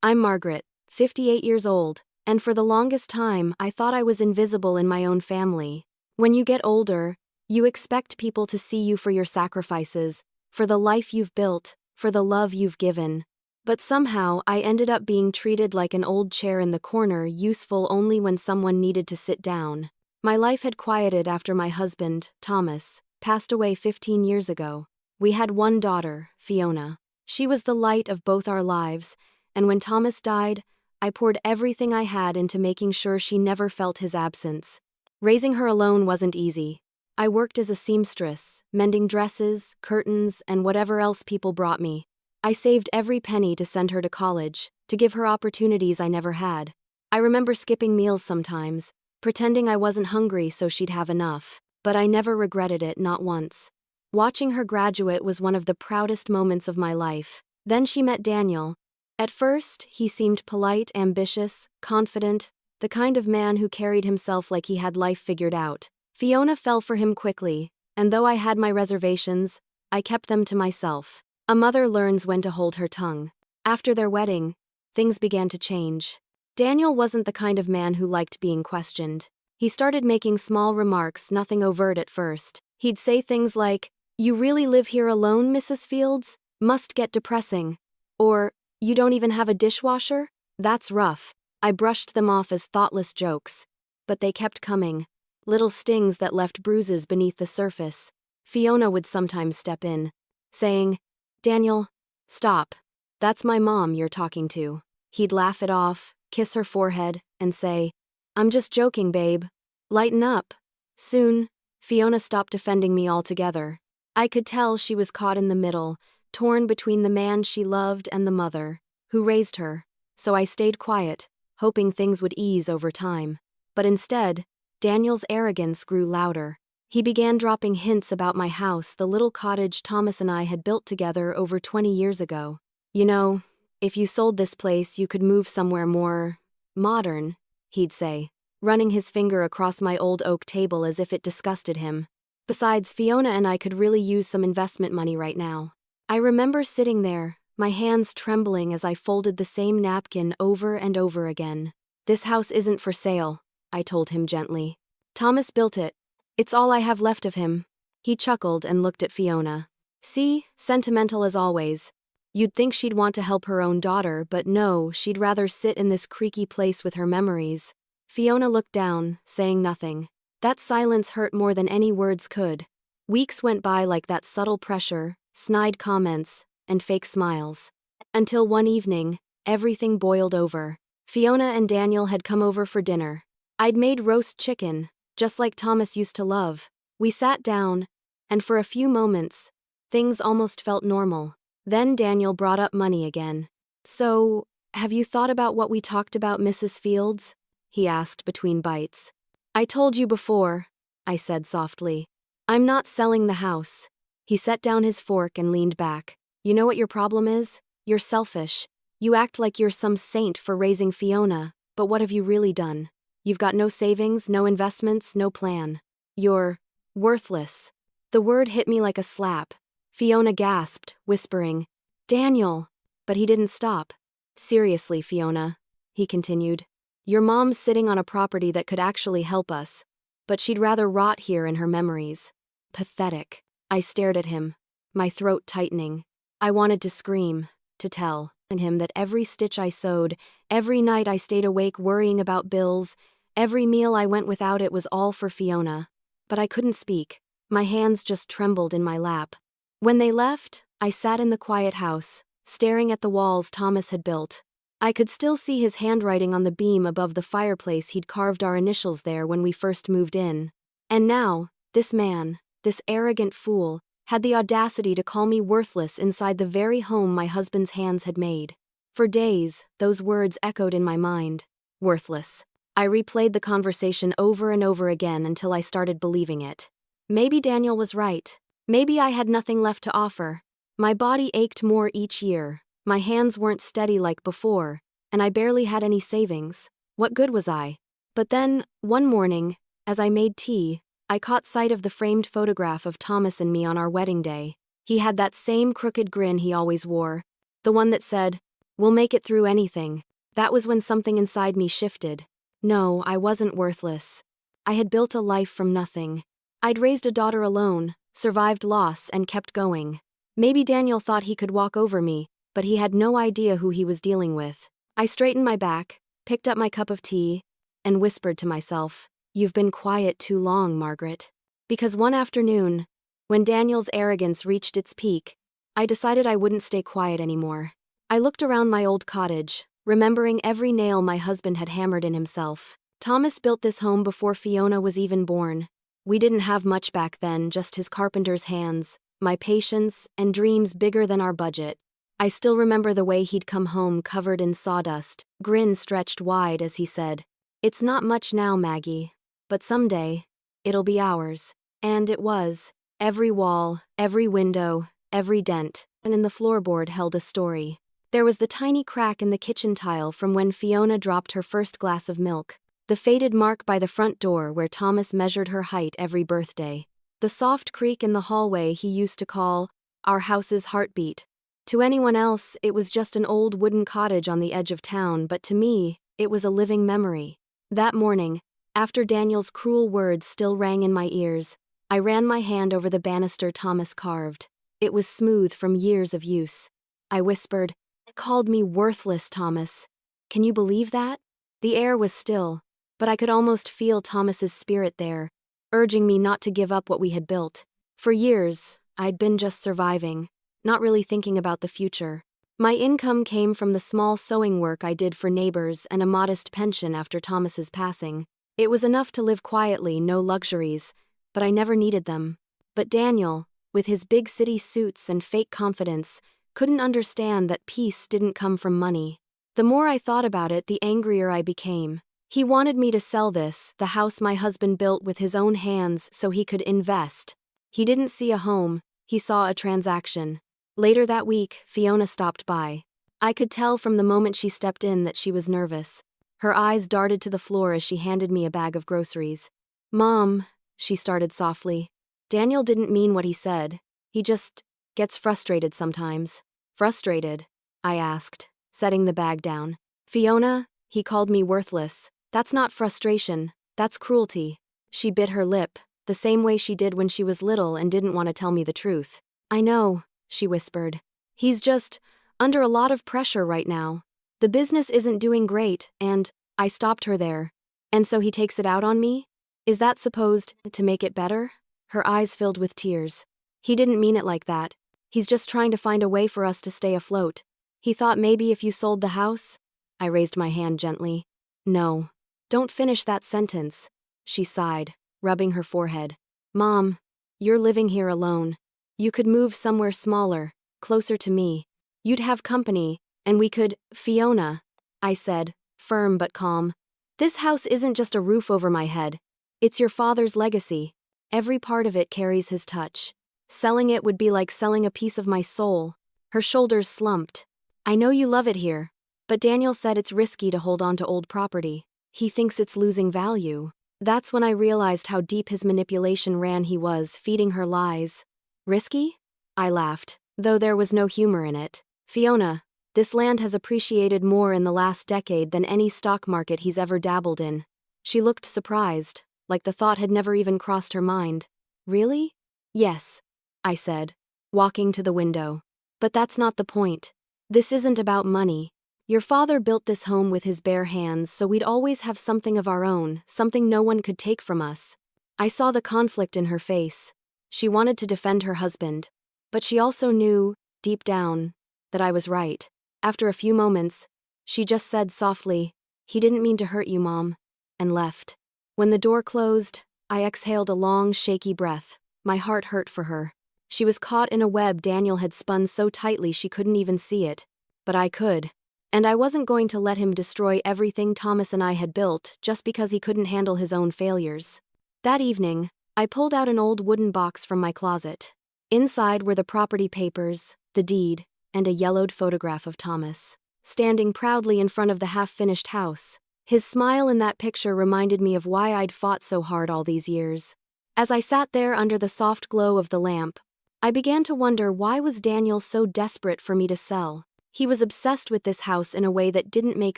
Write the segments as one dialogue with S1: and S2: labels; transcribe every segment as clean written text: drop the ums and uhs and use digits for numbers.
S1: I'm Margaret, 58 years old, and for the longest time I thought I was invisible in my own family. When you get older, you expect people to see you for your sacrifices, for the life you've built, for the love you've given. But somehow I ended up being treated like an old chair in the corner, useful only when someone needed to sit down. My life had quieted after my husband, Thomas, passed away 15 years ago. We had one daughter, Fiona. She was the light of both our lives, and when Thomas died, I poured everything I had into making sure she never felt his absence. Raising her alone wasn't easy. I worked as a seamstress, mending dresses, curtains, and whatever else people brought me. I saved every penny to send her to college, to give her opportunities I never had. I remember skipping meals sometimes, pretending I wasn't hungry so she'd have enough, but I never regretted it, not once. Watching her graduate was one of the proudest moments of my life. Then she met Daniel. At first, he seemed polite, ambitious, confident, the kind of man who carried himself like he had life figured out. Fiona fell for him quickly, and though I had my reservations, I kept them to myself. A mother learns when to hold her tongue. After their wedding, things began to change. Daniel wasn't the kind of man who liked being questioned. He started making small remarks, nothing overt at first. He'd say things like, "You really live here alone, Mrs. Fields? Must get depressing." Or, "You don't even have a dishwasher? That's rough." I brushed them off as thoughtless jokes. But they kept coming. Little stings that left bruises beneath the surface. Fiona would sometimes step in, saying, "Daniel, stop. That's my mom you're talking to." He'd laugh it off, kiss her forehead, and say, "I'm just joking, babe. Lighten up." Soon, Fiona stopped defending me altogether. I could tell she was caught in the middle, torn between the man she loved and the mother who raised her. So I stayed quiet, hoping things would ease over time. But instead, Daniel's arrogance grew louder. He began dropping hints about my house, the little cottage Thomas and I had built together over 20 years ago. "You know, if you sold this place, you could move somewhere more modern," he'd say, running his finger across my old oak table as if it disgusted him. Besides, Fiona and I could really use some investment money right now. I remember sitting there, my hands trembling as I folded the same napkin over and over again. "This house isn't for sale," I told him gently. "Thomas built it. It's all I have left of him." He chuckled and looked at Fiona. "See, sentimental as always. You'd think she'd want to help her own daughter, but no, she'd rather sit in this creaky place with her memories." Fiona looked down, saying nothing. That silence hurt more than any words could. Weeks went by like that, subtle pressure, snide comments, and fake smiles. Until one evening, everything boiled over. Fiona and Daniel had come over for dinner. I'd made roast chicken, just like Thomas used to love. We sat down, and for a few moments, things almost felt normal. Then Daniel brought up money again. "So, have you thought about what we talked about, Mrs. Fields?" he asked between bites. "I told you before," I said softly. "I'm not selling the house." He set down his fork and leaned back. "You know what your problem is? You're selfish. You act like you're some saint for raising Fiona, but what have you really done? You've got no savings, no investments, no plan. You're worthless." The word hit me like a slap. Fiona gasped, whispering, "Daniel!" But he didn't stop. "Seriously, Fiona," he continued. "Your mom's sitting on a property that could actually help us, but she'd rather rot here in her memories." Pathetic. I stared at him, my throat tightening. I wanted to scream, to tell him that every stitch I sewed, every night I stayed awake worrying about bills, every meal I went without, it was all for Fiona. But I couldn't speak. My hands just trembled in my lap. When they left, I sat in the quiet house, staring at the walls Thomas had built. I could still see his handwriting on the beam above the fireplace. He'd carved our initials there when we first moved in. And now, this man, this arrogant fool, had the audacity to call me worthless inside the very home my husband's hands had made. For days, those words echoed in my mind. Worthless. I replayed the conversation over and over again until I started believing it. Maybe Daniel was right. Maybe I had nothing left to offer. My body ached more each year. My hands weren't steady like before, and I barely had any savings. What good was I? But then, one morning, as I made tea, I caught sight of the framed photograph of Thomas and me on our wedding day. He had that same crooked grin he always wore, the one that said, We'll make it through anything. That was when something inside me shifted. No, I wasn't worthless. I had built a life from nothing. I'd raised a daughter alone, survived loss, and kept going. Maybe Daniel thought he could walk over me, but he had no idea who he was dealing with. I straightened my back, picked up my cup of tea, and whispered to myself, "You've been quiet too long, Margaret." Because one afternoon, when Daniel's arrogance reached its peak, I decided I wouldn't stay quiet anymore. I looked around my old cottage, remembering every nail my husband had hammered in himself. Thomas built this home before Fiona was even born. We didn't have much back then, just his carpenter's hands, my patience, and dreams bigger than our budget. I still remember the way he'd come home covered in sawdust, grin stretched wide as he said, "It's not much now, Maggie, but someday, it'll be ours." And it was. Every wall, every window, every dent, and in the floorboard held a story. There was the tiny crack in the kitchen tile from when Fiona dropped her first glass of milk, the faded mark by the front door where Thomas measured her height every birthday, the soft creak in the hallway he used to call our house's heartbeat. To anyone else, it was just an old wooden cottage on the edge of town, but to me, it was a living memory. That morning, after Daniel's cruel words still rang in my ears, I ran my hand over the banister Thomas carved. It was smooth from years of use. I whispered, "Called me worthless, Thomas. Can you believe that?" The air was still, but I could almost feel Thomas's spirit there, urging me not to give up what we had built. For years, I'd been just surviving, not really thinking about the future. My income came from the small sewing work I did for neighbors and a modest pension after Thomas's passing. It was enough to live quietly, no luxuries, but I never needed them. But Daniel, with his big city suits and fake confidence, couldn't understand that peace didn't come from money. The more I thought about it, the angrier I became. He wanted me to sell this, the house my husband built with his own hands, so he could invest. He didn't see a home, he saw a transaction. Later that week, Fiona stopped by. I could tell from the moment she stepped in that she was nervous. Her eyes darted to the floor as she handed me a bag of groceries. "Mom," she started softly. "Daniel didn't mean what he said. He just gets frustrated sometimes." "Frustrated?" I asked, setting the bag down. "Fiona, he called me worthless. That's not frustration, that's cruelty." She bit her lip, the same way she did when she was little and didn't want to tell me the truth. "I know," she whispered. "He's just under a lot of pressure right now. The business isn't doing great, and..." I stopped her there. "And so he takes it out on me? Is that supposed to make it better?" Her eyes filled with tears. "He didn't mean it like that. He's just trying to find a way for us to stay afloat. He thought maybe if you sold the house..." I raised my hand gently. "No. Don't finish that sentence," she sighed, rubbing her forehead. "Mom, you're living here alone. You could move somewhere smaller, closer to me. You'd have company, and we could..." "Fiona," I said, firm but calm. "This house isn't just a roof over my head. It's your father's legacy. Every part of it carries his touch. Selling it would be like selling a piece of my soul." Her shoulders slumped. "I know you love it here, but Daniel said it's risky to hold on to old property. He thinks it's losing value." That's when I realized how deep his manipulation ran. He was feeding her lies. "Risky?" I laughed, though there was no humor in it. "Fiona, this land has appreciated more in the last decade than any stock market he's ever dabbled in." She looked surprised, like the thought had never even crossed her mind. "Really?" "Yes," I said, walking to the window. "But that's not the point. This isn't about money. Your father built this home with his bare hands, so we'd always have something of our own, something no one could take from us." I saw the conflict in her face. She wanted to defend her husband, but she also knew, deep down, that I was right. After a few moments, she just said softly, "He didn't mean to hurt you, Mom," and left. When the door closed, I exhaled a long, shaky breath. My heart hurt for her. She was caught in a web Daniel had spun so tightly she couldn't even see it. But I could. And I wasn't going to let him destroy everything Thomas and I had built just because he couldn't handle his own failures. That evening, I pulled out an old wooden box from my closet. Inside were the property papers, the deed, and a yellowed photograph of Thomas, standing proudly in front of the half-finished house. His smile in that picture reminded me of why I'd fought so hard all these years. As I sat there under the soft glow of the lamp, I began to wonder, why was Daniel so desperate for me to sell? He was obsessed with this house in a way that didn't make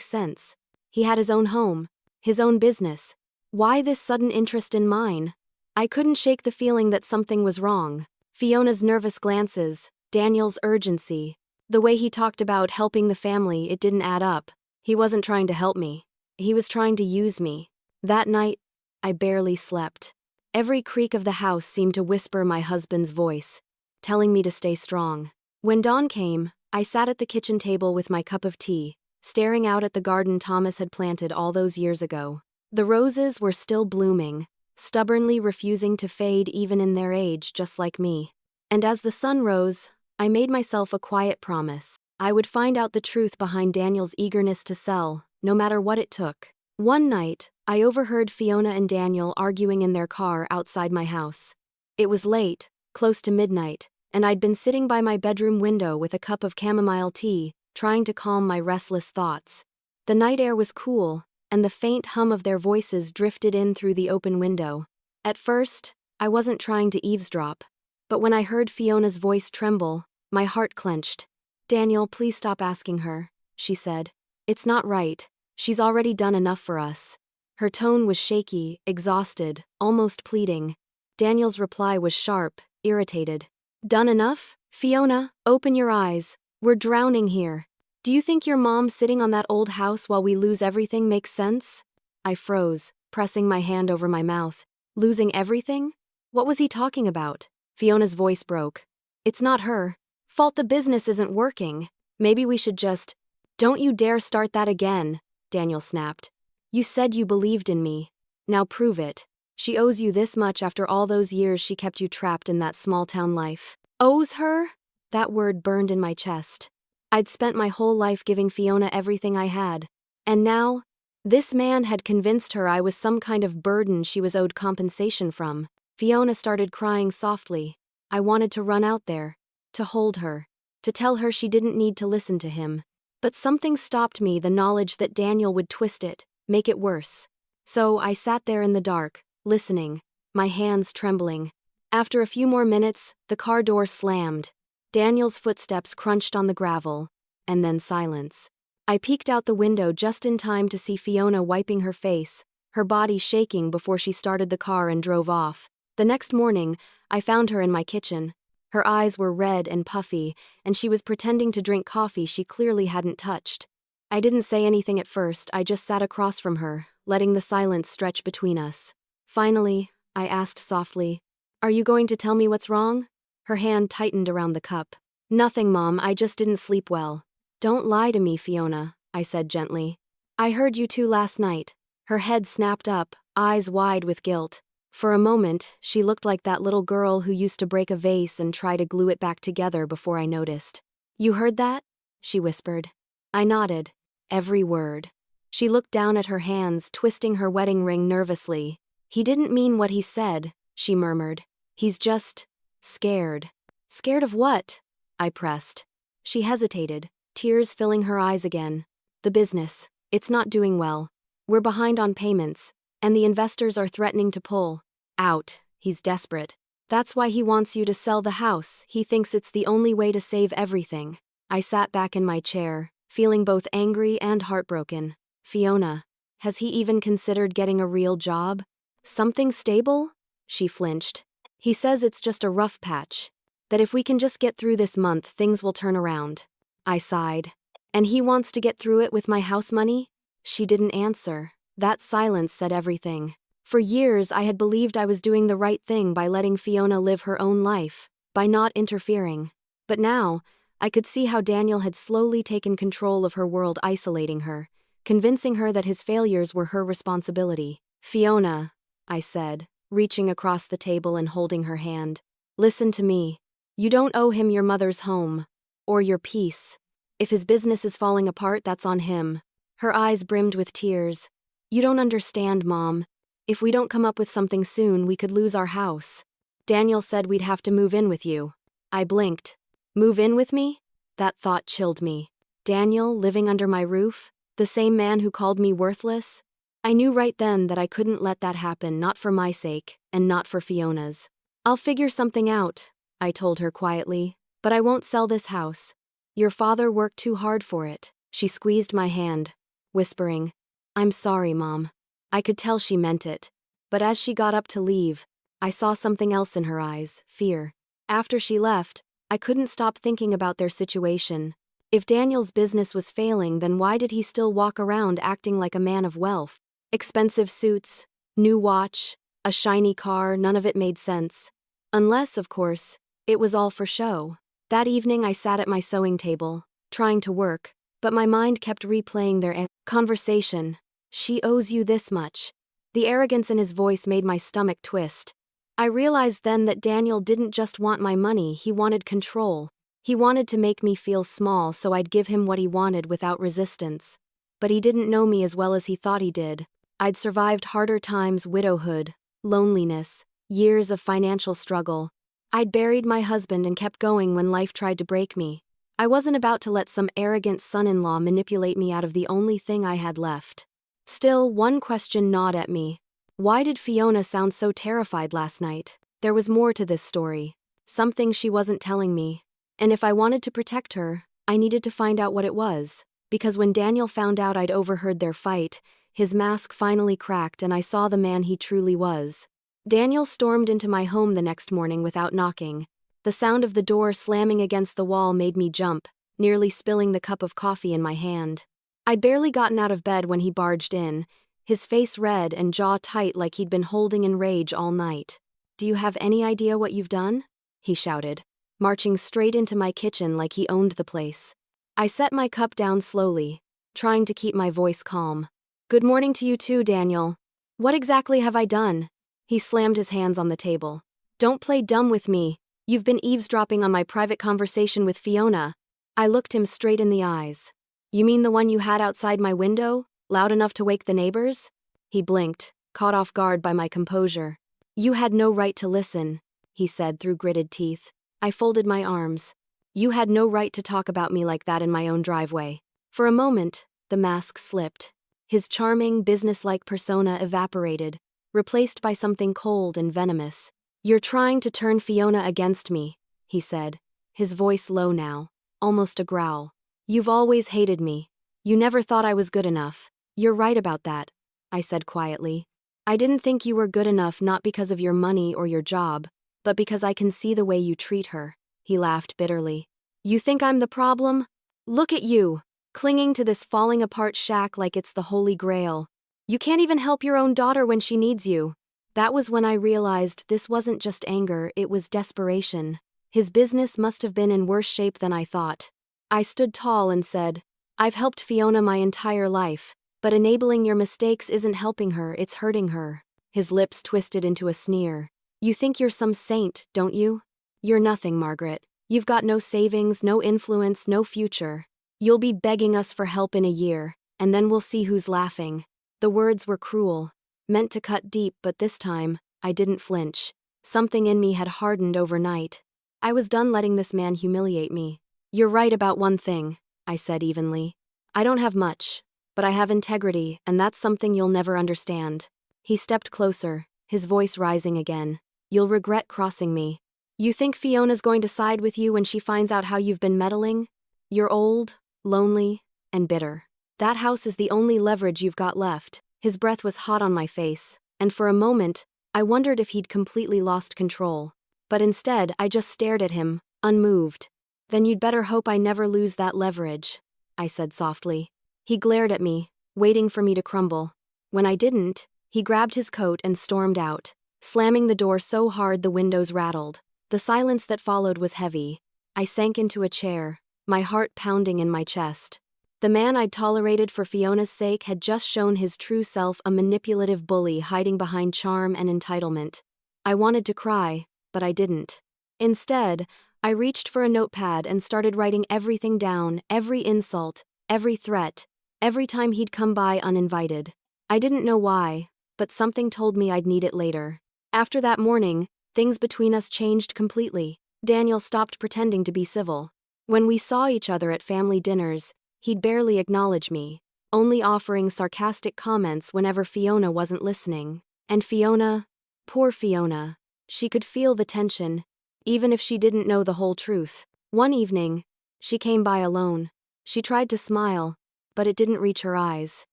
S1: sense. He had his own home, his own business. Why this sudden interest in mine? I couldn't shake the feeling that something was wrong. Fiona's nervous glances, Daniel's urgency, the way he talked about helping the family, it didn't add up. He wasn't trying to help me. He was trying to use me. That night, I barely slept. Every creak of the house seemed to whisper my husband's voice, telling me to stay strong. When dawn came, I sat at the kitchen table with my cup of tea, staring out at the garden Thomas had planted all those years ago. The roses were still blooming, stubbornly refusing to fade even in their age, just like me. And as the sun rose, I made myself a quiet promise. I would find out the truth behind Daniel's eagerness to sell, no matter what it took. One night, I overheard Fiona and Daniel arguing in their car outside my house. It was late, close to midnight, and I'd been sitting by my bedroom window with a cup of chamomile tea, trying to calm my restless thoughts. The night air was cool, and the faint hum of their voices drifted in through the open window. At first, I wasn't trying to eavesdrop, but when I heard Fiona's voice tremble, my heart clenched. "Daniel, please stop asking her," she said. "It's not right. She's already done enough for us." Her tone was shaky, exhausted, almost pleading. Daniel's reply was sharp, irritated. "Done enough? Fiona, open your eyes. We're drowning here. Do you think your mom sitting on that old house while we lose everything makes sense?" I froze, pressing my hand over my mouth. Losing everything? What was he talking about? Fiona's voice broke. "It's not her fault the business isn't working. Maybe we should just—" "Don't you dare start that again," Daniel snapped. "You said you believed in me. Now prove it. She owes you this much after all those years she kept you trapped in that small-town life." Owes her? That word burned in my chest. I'd spent my whole life giving Fiona everything I had. And now, this man had convinced her I was some kind of burden she was owed compensation from. Fiona started crying softly. I wanted to run out there, to hold her, to tell her she didn't need to listen to him. But something stopped me, the knowledge that Daniel would twist it, make it worse. So I sat there in the dark, listening, my hands trembling. After a few more minutes, the car door slammed. Daniel's footsteps crunched on the gravel, and then silence. I peeked out the window just in time to see Fiona wiping her face, her body shaking before she started the car and drove off. The next morning, I found her in my kitchen. Her eyes were red and puffy, and she was pretending to drink coffee she clearly hadn't touched. I didn't say anything at first, I just sat across from her, letting the silence stretch between us. Finally, I asked softly, "Are you going to tell me what's wrong?" Her hand tightened around the cup. "Nothing, Mom, I just didn't sleep well." "Don't lie to me, Fiona," I said gently. "I heard you two last night." Her head snapped up, eyes wide with guilt. For a moment, she looked like that little girl who used to break a vase and try to glue it back together before I noticed. "You heard that?" she whispered. I nodded. Every word. She looked down at her hands, twisting her wedding ring nervously. "He didn't mean what he said," she murmured. "He's just scared." "Scared of what?" I pressed. She hesitated, tears filling her eyes again. "The business. It's not doing well. We're behind on payments, and the investors are threatening to pull out. He's desperate. That's why he wants you to sell the house. He thinks it's the only way to save everything." I sat back in my chair, feeling both angry and heartbroken. "Fiona, has he even considered getting a real job? Something stable?" She flinched. "He says it's just a rough patch. That if we can just get through this month, things will turn around." I sighed. "And he wants to get through it with my house money?" She didn't answer. That silence said everything. For years, I had believed I was doing the right thing by letting Fiona live her own life, by not interfering. But now, I could see how Daniel had slowly taken control of her world, isolating her, convincing her that his failures were her responsibility. "Fiona," I said, reaching across the table and holding her hand. "Listen to me. You don't owe him your mother's home. Or your peace. If his business is falling apart, that's on him." Her eyes brimmed with tears. "You don't understand, Mom. If we don't come up with something soon, we could lose our house. Daniel said we'd have to move in with you." I blinked. Move in with me? That thought chilled me. Daniel living under my roof? The same man who called me worthless? I knew right then that I couldn't let that happen, not for my sake, and not for Fiona's. "I'll figure something out," I told her quietly, "but I won't sell this house." Your father worked too hard for it. She squeezed my hand, whispering, I'm sorry, Mom. I could tell she meant it. But as she got up to leave, I saw something else in her eyes, fear. After she left, I couldn't stop thinking about their situation. If Daniel's business was failing, then why did he still walk around acting like a man of wealth? Expensive suits, new watch, a shiny car, none of it made sense. Unless, of course, it was all for show. That evening I sat at my sewing table, trying to work, but my mind kept replaying their conversation. She owes you this much. The arrogance in his voice made my stomach twist. I realized then that Daniel didn't just want my money, he wanted control. He wanted to make me feel small so I'd give him what he wanted without resistance. But he didn't know me as well as he thought he did. I'd survived harder times, widowhood, loneliness, years of financial struggle. I'd buried my husband and kept going when life tried to break me. I wasn't about to let some arrogant son-in-law manipulate me out of the only thing I had left. Still, one question gnawed at me. Why did Fiona sound so terrified last night? There was more to this story. Something she wasn't telling me. And if I wanted to protect her, I needed to find out what it was. Because when Daniel found out I'd overheard their fight, his mask finally cracked and I saw the man he truly was. Daniel stormed into my home the next morning without knocking. The sound of the door slamming against the wall made me jump, nearly spilling the cup of coffee in my hand. I'd barely gotten out of bed when he barged in, his face red and jaw tight like he'd been holding in rage all night. Do you have any idea what you've done? He shouted, marching straight into my kitchen like he owned the place. I set my cup down slowly, trying to keep my voice calm. Good morning to you too, Daniel. What exactly have I done? He slammed his hands on the table. Don't play dumb with me. You've been eavesdropping on my private conversation with Fiona. I looked him straight in the eyes. You mean the one you had outside my window, loud enough to wake the neighbors? He blinked, caught off guard by my composure. You had no right to listen, he said through gritted teeth. I folded my arms. You had no right to talk about me like that in my own driveway. For a moment, the mask slipped. His charming, businesslike persona evaporated, replaced by something cold and venomous. You're trying to turn Fiona against me, he said, his voice low now, almost a growl. You've always hated me. You never thought I was good enough. You're right about that, I said quietly. I didn't think you were good enough not because of your money or your job, but because I can see the way you treat her. He laughed bitterly. You think I'm the problem? Look at you, clinging to this falling apart shack like it's the Holy Grail. You can't even help your own daughter when she needs you. That was when I realized this wasn't just anger, it was desperation. His business must have been in worse shape than I thought. I stood tall and said, I've helped Fiona my entire life, but enabling your mistakes isn't helping her, it's hurting her. His lips twisted into a sneer. You think you're some saint, don't you? You're nothing, Margaret. You've got no savings, no influence, no future. You'll be begging us for help in a year, and then we'll see who's laughing. The words were cruel, meant to cut deep, but this time, I didn't flinch. Something in me had hardened overnight. I was done letting this man humiliate me. You're right about one thing, I said evenly. I don't have much, but I have integrity, and that's something you'll never understand. He stepped closer, his voice rising again. You'll regret crossing me. You think Fiona's going to side with you when she finds out how you've been meddling? You're old, lonely, and bitter. That house is the only leverage you've got left. His breath was hot on my face, and for a moment, I wondered if he'd completely lost control. But instead, I just stared at him, unmoved. Then you'd better hope I never lose that leverage, I said softly. He glared at me, waiting for me to crumble. When I didn't, he grabbed his coat and stormed out, slamming the door so hard the windows rattled. The silence that followed was heavy. I sank into a chair, my heart pounding in my chest. The man I'd tolerated for Fiona's sake had just shown his true self, a manipulative bully hiding behind charm and entitlement. I wanted to cry, but I didn't. Instead, I reached for a notepad and started writing everything down, every insult, every threat, every time he'd come by uninvited. I didn't know why, but something told me I'd need it later. After that morning, things between us changed completely. Daniel stopped pretending to be civil. When we saw each other at family dinners, he'd barely acknowledge me, only offering sarcastic comments whenever Fiona wasn't listening. And Fiona, poor Fiona, she could feel the tension, even if she didn't know the whole truth. One evening, She came by alone. She tried to smile, but it didn't reach her eyes.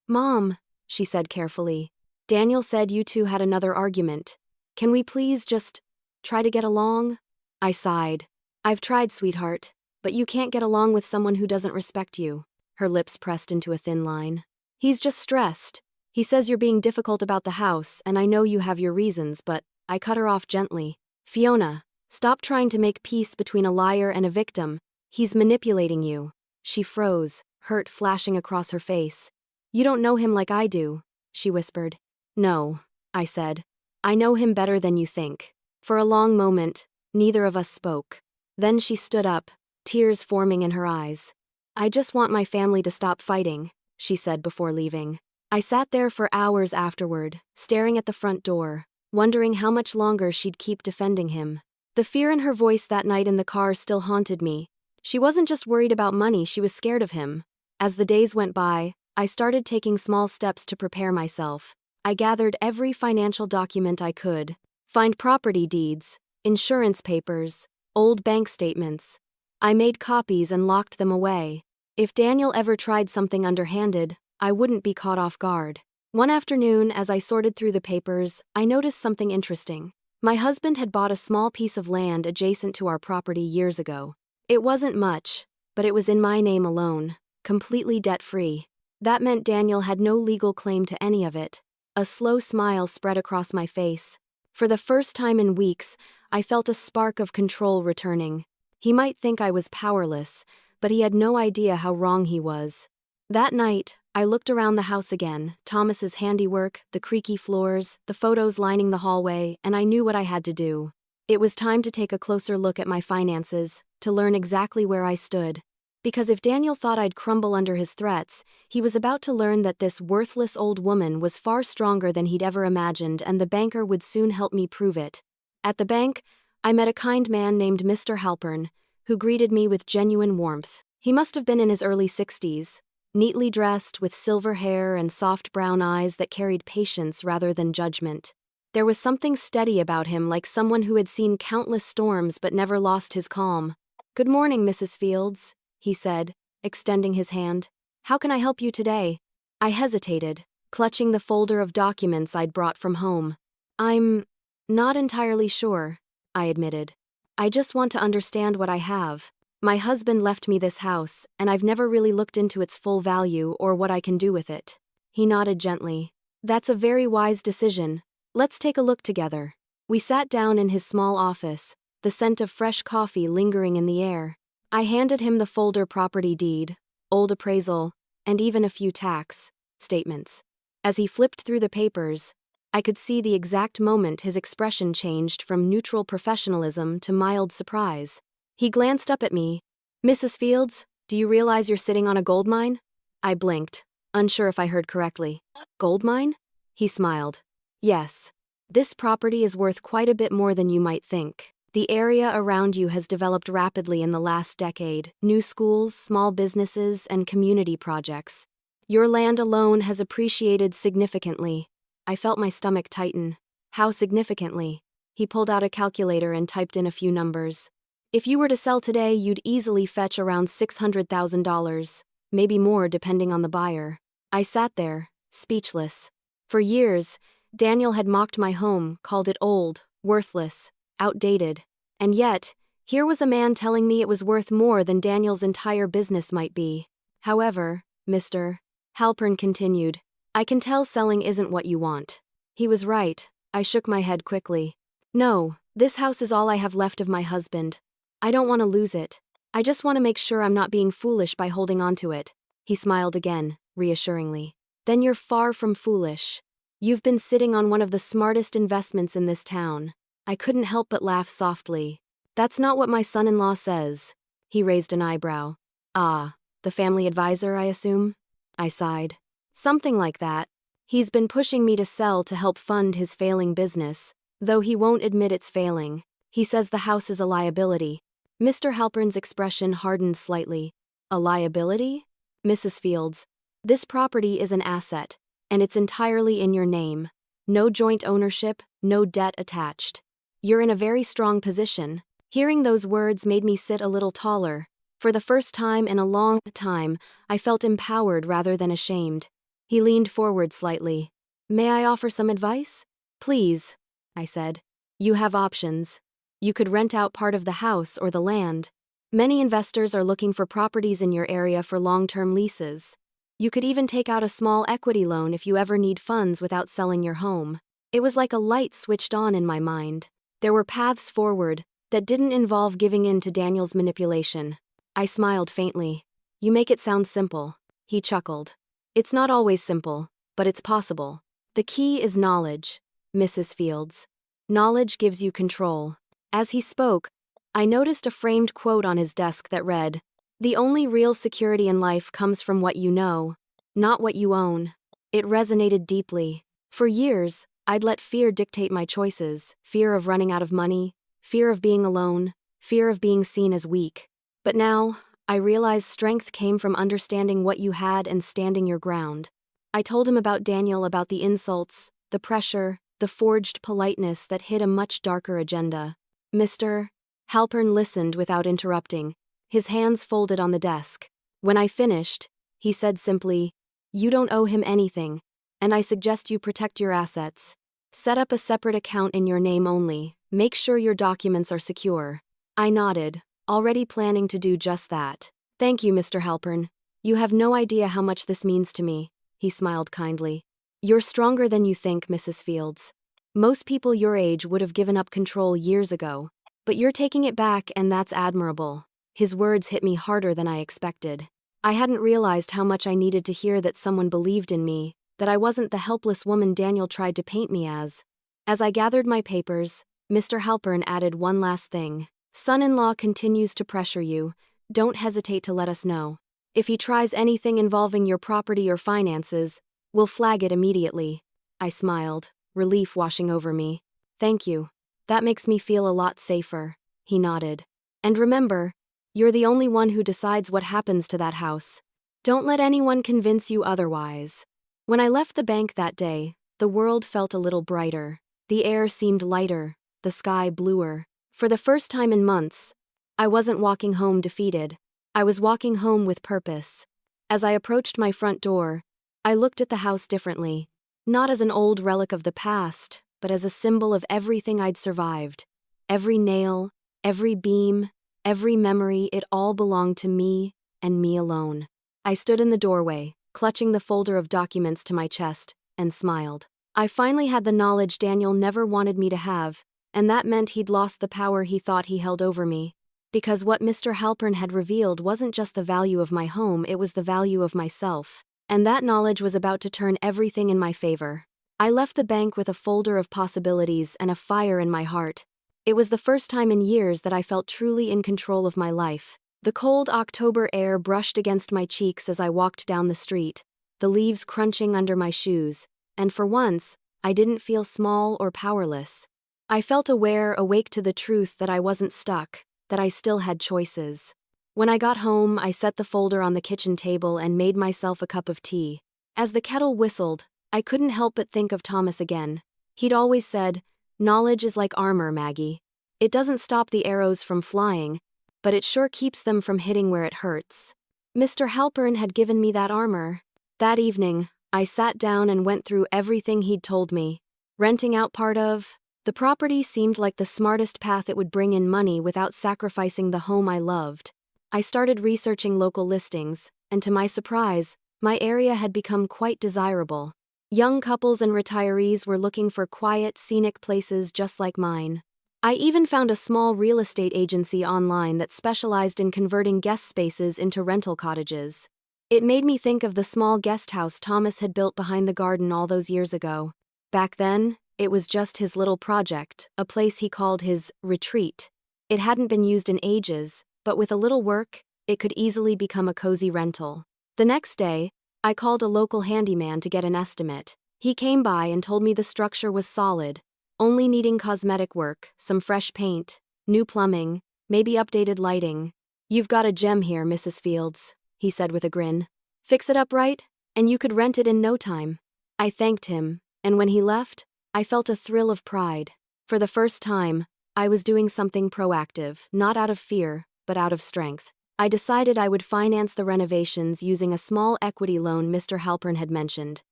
S1: "Mom," she said carefully. "Daniel said you two had another argument. Can we please just try to get along?" I sighed. "I've tried, sweetheart, but you can't get along with someone who doesn't respect you." Her lips pressed into a thin line. "He's just stressed. He says you're being difficult about the house, and I know you have your reasons, but..." I cut her off gently. "Fiona, stop trying to make peace between a liar and a victim. He's manipulating you." She froze, hurt flashing across her face. "You don't know him like I do," she whispered. "No," I said. "I know him better than you think." For a long moment, neither of us spoke. Then she stood up, tears forming in her eyes. "I just want my family to stop fighting," she said before leaving. I sat there for hours afterward, staring at the front door, wondering how much longer she'd keep defending him. The fear in her voice that night in the car still haunted me. She wasn't just worried about money, she was scared of him. As the days went by, I started taking small steps to prepare myself. I gathered every financial document I could. Find property deeds, insurance papers, old bank statements. I made copies and locked them away. If Daniel ever tried something underhanded, I wouldn't be caught off guard. One afternoon, as I sorted through the papers, I noticed something interesting. My husband had bought a small piece of land adjacent to our property years ago. It wasn't much, but it was in my name alone, completely debt-free. That meant Daniel had no legal claim to any of it. A slow smile spread across my face. For the first time in weeks, I felt a spark of control returning. He might think I was powerless, but he had no idea how wrong he was. That night, I looked around the house again, Thomas's handiwork, the creaky floors, the photos lining the hallway, and I knew what I had to do. It was time to take a closer look at my finances, to learn exactly where I stood. Because if Daniel thought I'd crumble under his threats, he was about to learn that this worthless old woman was far stronger than he'd ever imagined, and the banker would soon help me prove it. At the bank, I met a kind man named Mr. Halpern, who greeted me with genuine warmth. He must have been in his early 60s, neatly dressed with silver hair and soft brown eyes that carried patience rather than judgment. There was something steady about him, like someone who had seen countless storms but never lost his calm. "Good morning, Mrs. Fields," he said, extending his hand. "How can I help you today?" I hesitated, clutching the folder of documents I'd brought from home. "I'm not entirely sure," I admitted. "I just want to understand what I have. My husband left me this house, and I've never really looked into its full value or what I can do with it." He nodded gently. "That's a very wise decision. Let's take a look together." We sat down in his small office, the scent of fresh coffee lingering in the air. I handed him the folder property deed, old appraisal, and even a few tax statements. As he flipped through the papers, I could see the exact moment his expression changed from neutral professionalism to mild surprise. He glanced up at me. "Mrs. Fields, do you realize you're sitting on a gold mine?" I blinked, unsure if I heard correctly. "Gold mine?" He smiled. "Yes. This property is worth quite a bit more than you might think. The area around you has developed rapidly in the last decade, new schools, small businesses, and community projects. Your land alone has appreciated significantly." I felt my stomach tighten. "How significantly?" He pulled out a calculator and typed in a few numbers. "If you were to sell today, you'd easily fetch around $600,000, maybe more depending on the buyer." I sat there, speechless. For years, Daniel had mocked my home, called it old, worthless, outdated. And yet, here was a man telling me it was worth more than Daniel's entire business might be. "However, Mr. Halpern continued, I can tell selling isn't what you want." He was right. I shook my head quickly. "No, this house is all I have left of my husband. I don't want to lose it. I just want to make sure I'm not being foolish by holding on to it." He smiled again, reassuringly. "Then you're far from foolish. You've been sitting on one of the smartest investments in this town." I couldn't help but laugh softly. "That's not what my son-in-law says." He raised an eyebrow. "Ah, the family advisor, I assume?" I sighed. "Something like that. He's been pushing me to sell to help fund his failing business, though he won't admit it's failing. He says the house is a liability." Mr. Halpern's expression hardened slightly. "A liability?" "Mrs. Fields, this property is an asset, and it's entirely in your name. No joint ownership, no debt attached. You're in a very strong position." Hearing those words made me sit a little taller. For the first time in a long time, I felt empowered rather than ashamed. He leaned forward slightly. "May I offer some advice?" "Please," I said. "You have options. You could rent out part of the house or the land. Many investors are looking for properties in your area for long-term leases. You could even take out a small equity loan if you ever need funds without selling your home." It was like a light switched on in my mind. There were paths forward that didn't involve giving in to Daniel's manipulation. I smiled faintly. "You make it sound simple." He chuckled. "It's not always simple, but it's possible. The key is knowledge, Mrs. Fields. Knowledge gives you control." As he spoke, I noticed a framed quote on his desk that read, "The only real security in life comes from what you know, not what you own." It resonated deeply. For years, I'd let fear dictate my choices: fear of running out of money, fear of being alone, fear of being seen as weak. But now, I realized strength came from understanding what you had and standing your ground. I told him about Daniel, about the insults, the pressure, the forged politeness that hid a much darker agenda. Mr. Halpern listened without interrupting, his hands folded on the desk. When I finished, he said simply, "You don't owe him anything, and I suggest you protect your assets. Set up a separate account in your name only. Make sure your documents are secure." I nodded, already planning to do just that. "Thank you, Mr. Halpern. You have no idea how much this means to me," he smiled kindly. "You're stronger than you think, Mrs. Fields. Most people your age would have given up control years ago, but you're taking it back, and that's admirable." His words hit me harder than I expected. I hadn't realized how much I needed to hear that someone believed in me, that I wasn't the helpless woman Daniel tried to paint me as. As I gathered my papers, Mr. Halpern added one last thing. "Son-in-law continues to pressure you. Don't hesitate to let us know. If he tries anything involving your property or finances, we'll flag it immediately." I smiled, relief washing over me. "Thank you. That makes me feel a lot safer." He nodded. "And remember, you're the only one who decides what happens to that house. Don't let anyone convince you otherwise." When I left the bank that day, the world felt a little brighter. The air seemed lighter, the sky bluer. For the first time in months, I wasn't walking home defeated. I was walking home with purpose. As I approached my front door, I looked at the house differently, not as an old relic of the past, but as a symbol of everything I'd survived. Every nail, every beam, every memory, it all belonged to me, and me alone. I stood in the doorway, clutching the folder of documents to my chest, and smiled. I finally had the knowledge Daniel never wanted me to have, and that meant he'd lost the power he thought he held over me. Because what Mr. Halpern had revealed wasn't just the value of my home, it was the value of myself. And that knowledge was about to turn everything in my favor. I left the bank with a folder of possibilities and a fire in my heart. It was the first time in years that I felt truly in control of my life. The cold October air brushed against my cheeks as I walked down the street, the leaves crunching under my shoes, and for once, I didn't feel small or powerless. I felt awake to the truth that I wasn't stuck, that I still had choices. When I got home, I set the folder on the kitchen table and made myself a cup of tea. As the kettle whistled, I couldn't help but think of Thomas again. He'd always said, "Knowledge is like armor, Maggie. It doesn't stop the arrows from flying, but it sure keeps them from hitting where it hurts." Mr. Halpern had given me that armor. That evening, I sat down and went through everything he'd told me. Renting out part of the property seemed like the smartest path. It would bring in money without sacrificing the home I loved. I started researching local listings, and to my surprise, my area had become quite desirable. Young couples and retirees were looking for quiet, scenic places just like mine. I even found a small real estate agency online that specialized in converting guest spaces into rental cottages. It made me think of the small guest house Thomas had built behind the garden all those years ago. Back then, it was just his little project, a place he called his retreat. It hadn't been used in ages, but with a little work, it could easily become a cozy rental. The next day, I called a local handyman to get an estimate. He came by and told me the structure was solid, only needing cosmetic work, some fresh paint, new plumbing, maybe updated lighting. "You've got a gem here, Mrs. Fields," he said with a grin. "Fix it up right, and you could rent it in no time." I thanked him, and when he left, I felt a thrill of pride. For the first time, I was doing something proactive, not out of fear, but out of strength. I decided I would finance the renovations using a small equity loan Mr. Halpern had mentioned.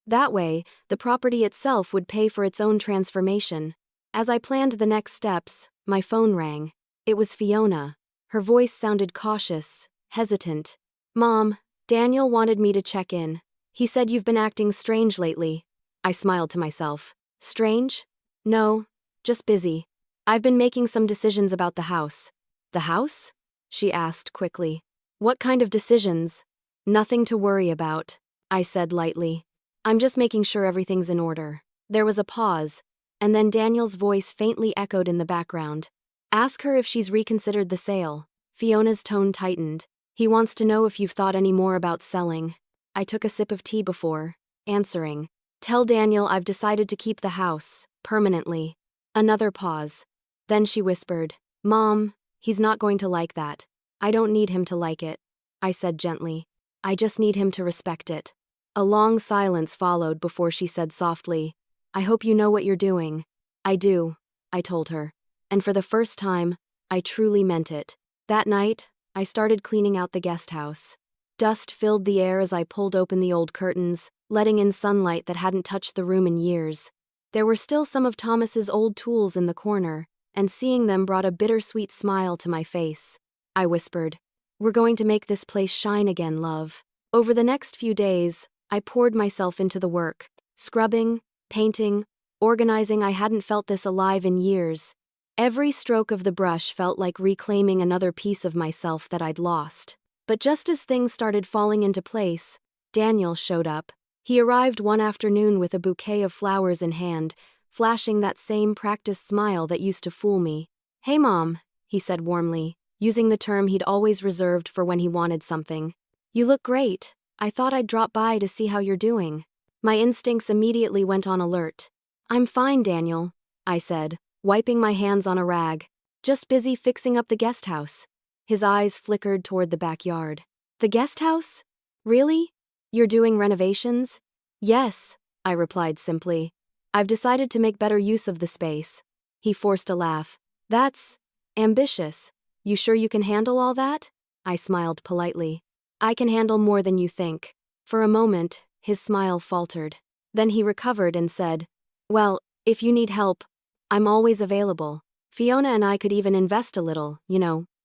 S1: That way, the property itself would pay for its own transformation. As I planned the next steps, my phone rang. It was Fiona. Her voice sounded cautious, hesitant. "Mom, Daniel wanted me to check in. He said you've been acting strange lately." I smiled to myself. Strange? No, just busy. I've been making some decisions about the house. The house? She asked quickly. What kind of decisions? Nothing to worry about, I said lightly. I'm just making sure everything's in order. There was a pause, and then Daniel's voice faintly echoed in the background. Ask her if she's reconsidered the sale. Fiona's tone tightened. He wants to know if you've thought any more about selling. I took a sip of tea before answering. Tell Daniel I've decided to keep the house, permanently. Another pause. Then she whispered, Mom, he's not going to like that. I don't need him to like it, I said gently. I just need him to respect it. A long silence followed before she said softly, I hope you know what you're doing. I do, I told her. And for the first time, I truly meant it. That night, I started cleaning out the guest house. Dust filled the air as I pulled open the old curtains, letting in sunlight that hadn't touched the room in years. There were still some of Thomas's old tools in the corner, and seeing them brought a bittersweet smile to my face. I whispered, We're going to make this place shine again, love. Over the next few days, I poured myself into the work, scrubbing, painting, organizing. I hadn't felt this alive in years. Every stroke of the brush felt like reclaiming another piece of myself that I'd lost. But just as things started falling into place, Daniel showed up. He arrived one afternoon with a bouquet of flowers in hand, flashing that same practiced smile that used to fool me. Hey Mom, he said warmly, using the term he'd always reserved for when he wanted something. You look great. I thought I'd drop by to see how you're doing. My instincts immediately went on alert. I'm fine, Daniel, I said, wiping my hands on a rag. Just busy fixing up the guest house. His eyes flickered toward the backyard. The guest house? Really? You're doing renovations? Yes, I replied simply. I've decided to make better use of the space. He forced a laugh. That's ambitious. You sure you can handle all that? I smiled politely. I can handle more than you think. For a moment, his smile faltered. Then he recovered and said, Well, if you need help, I'm always available. Fiona and I could even invest a little,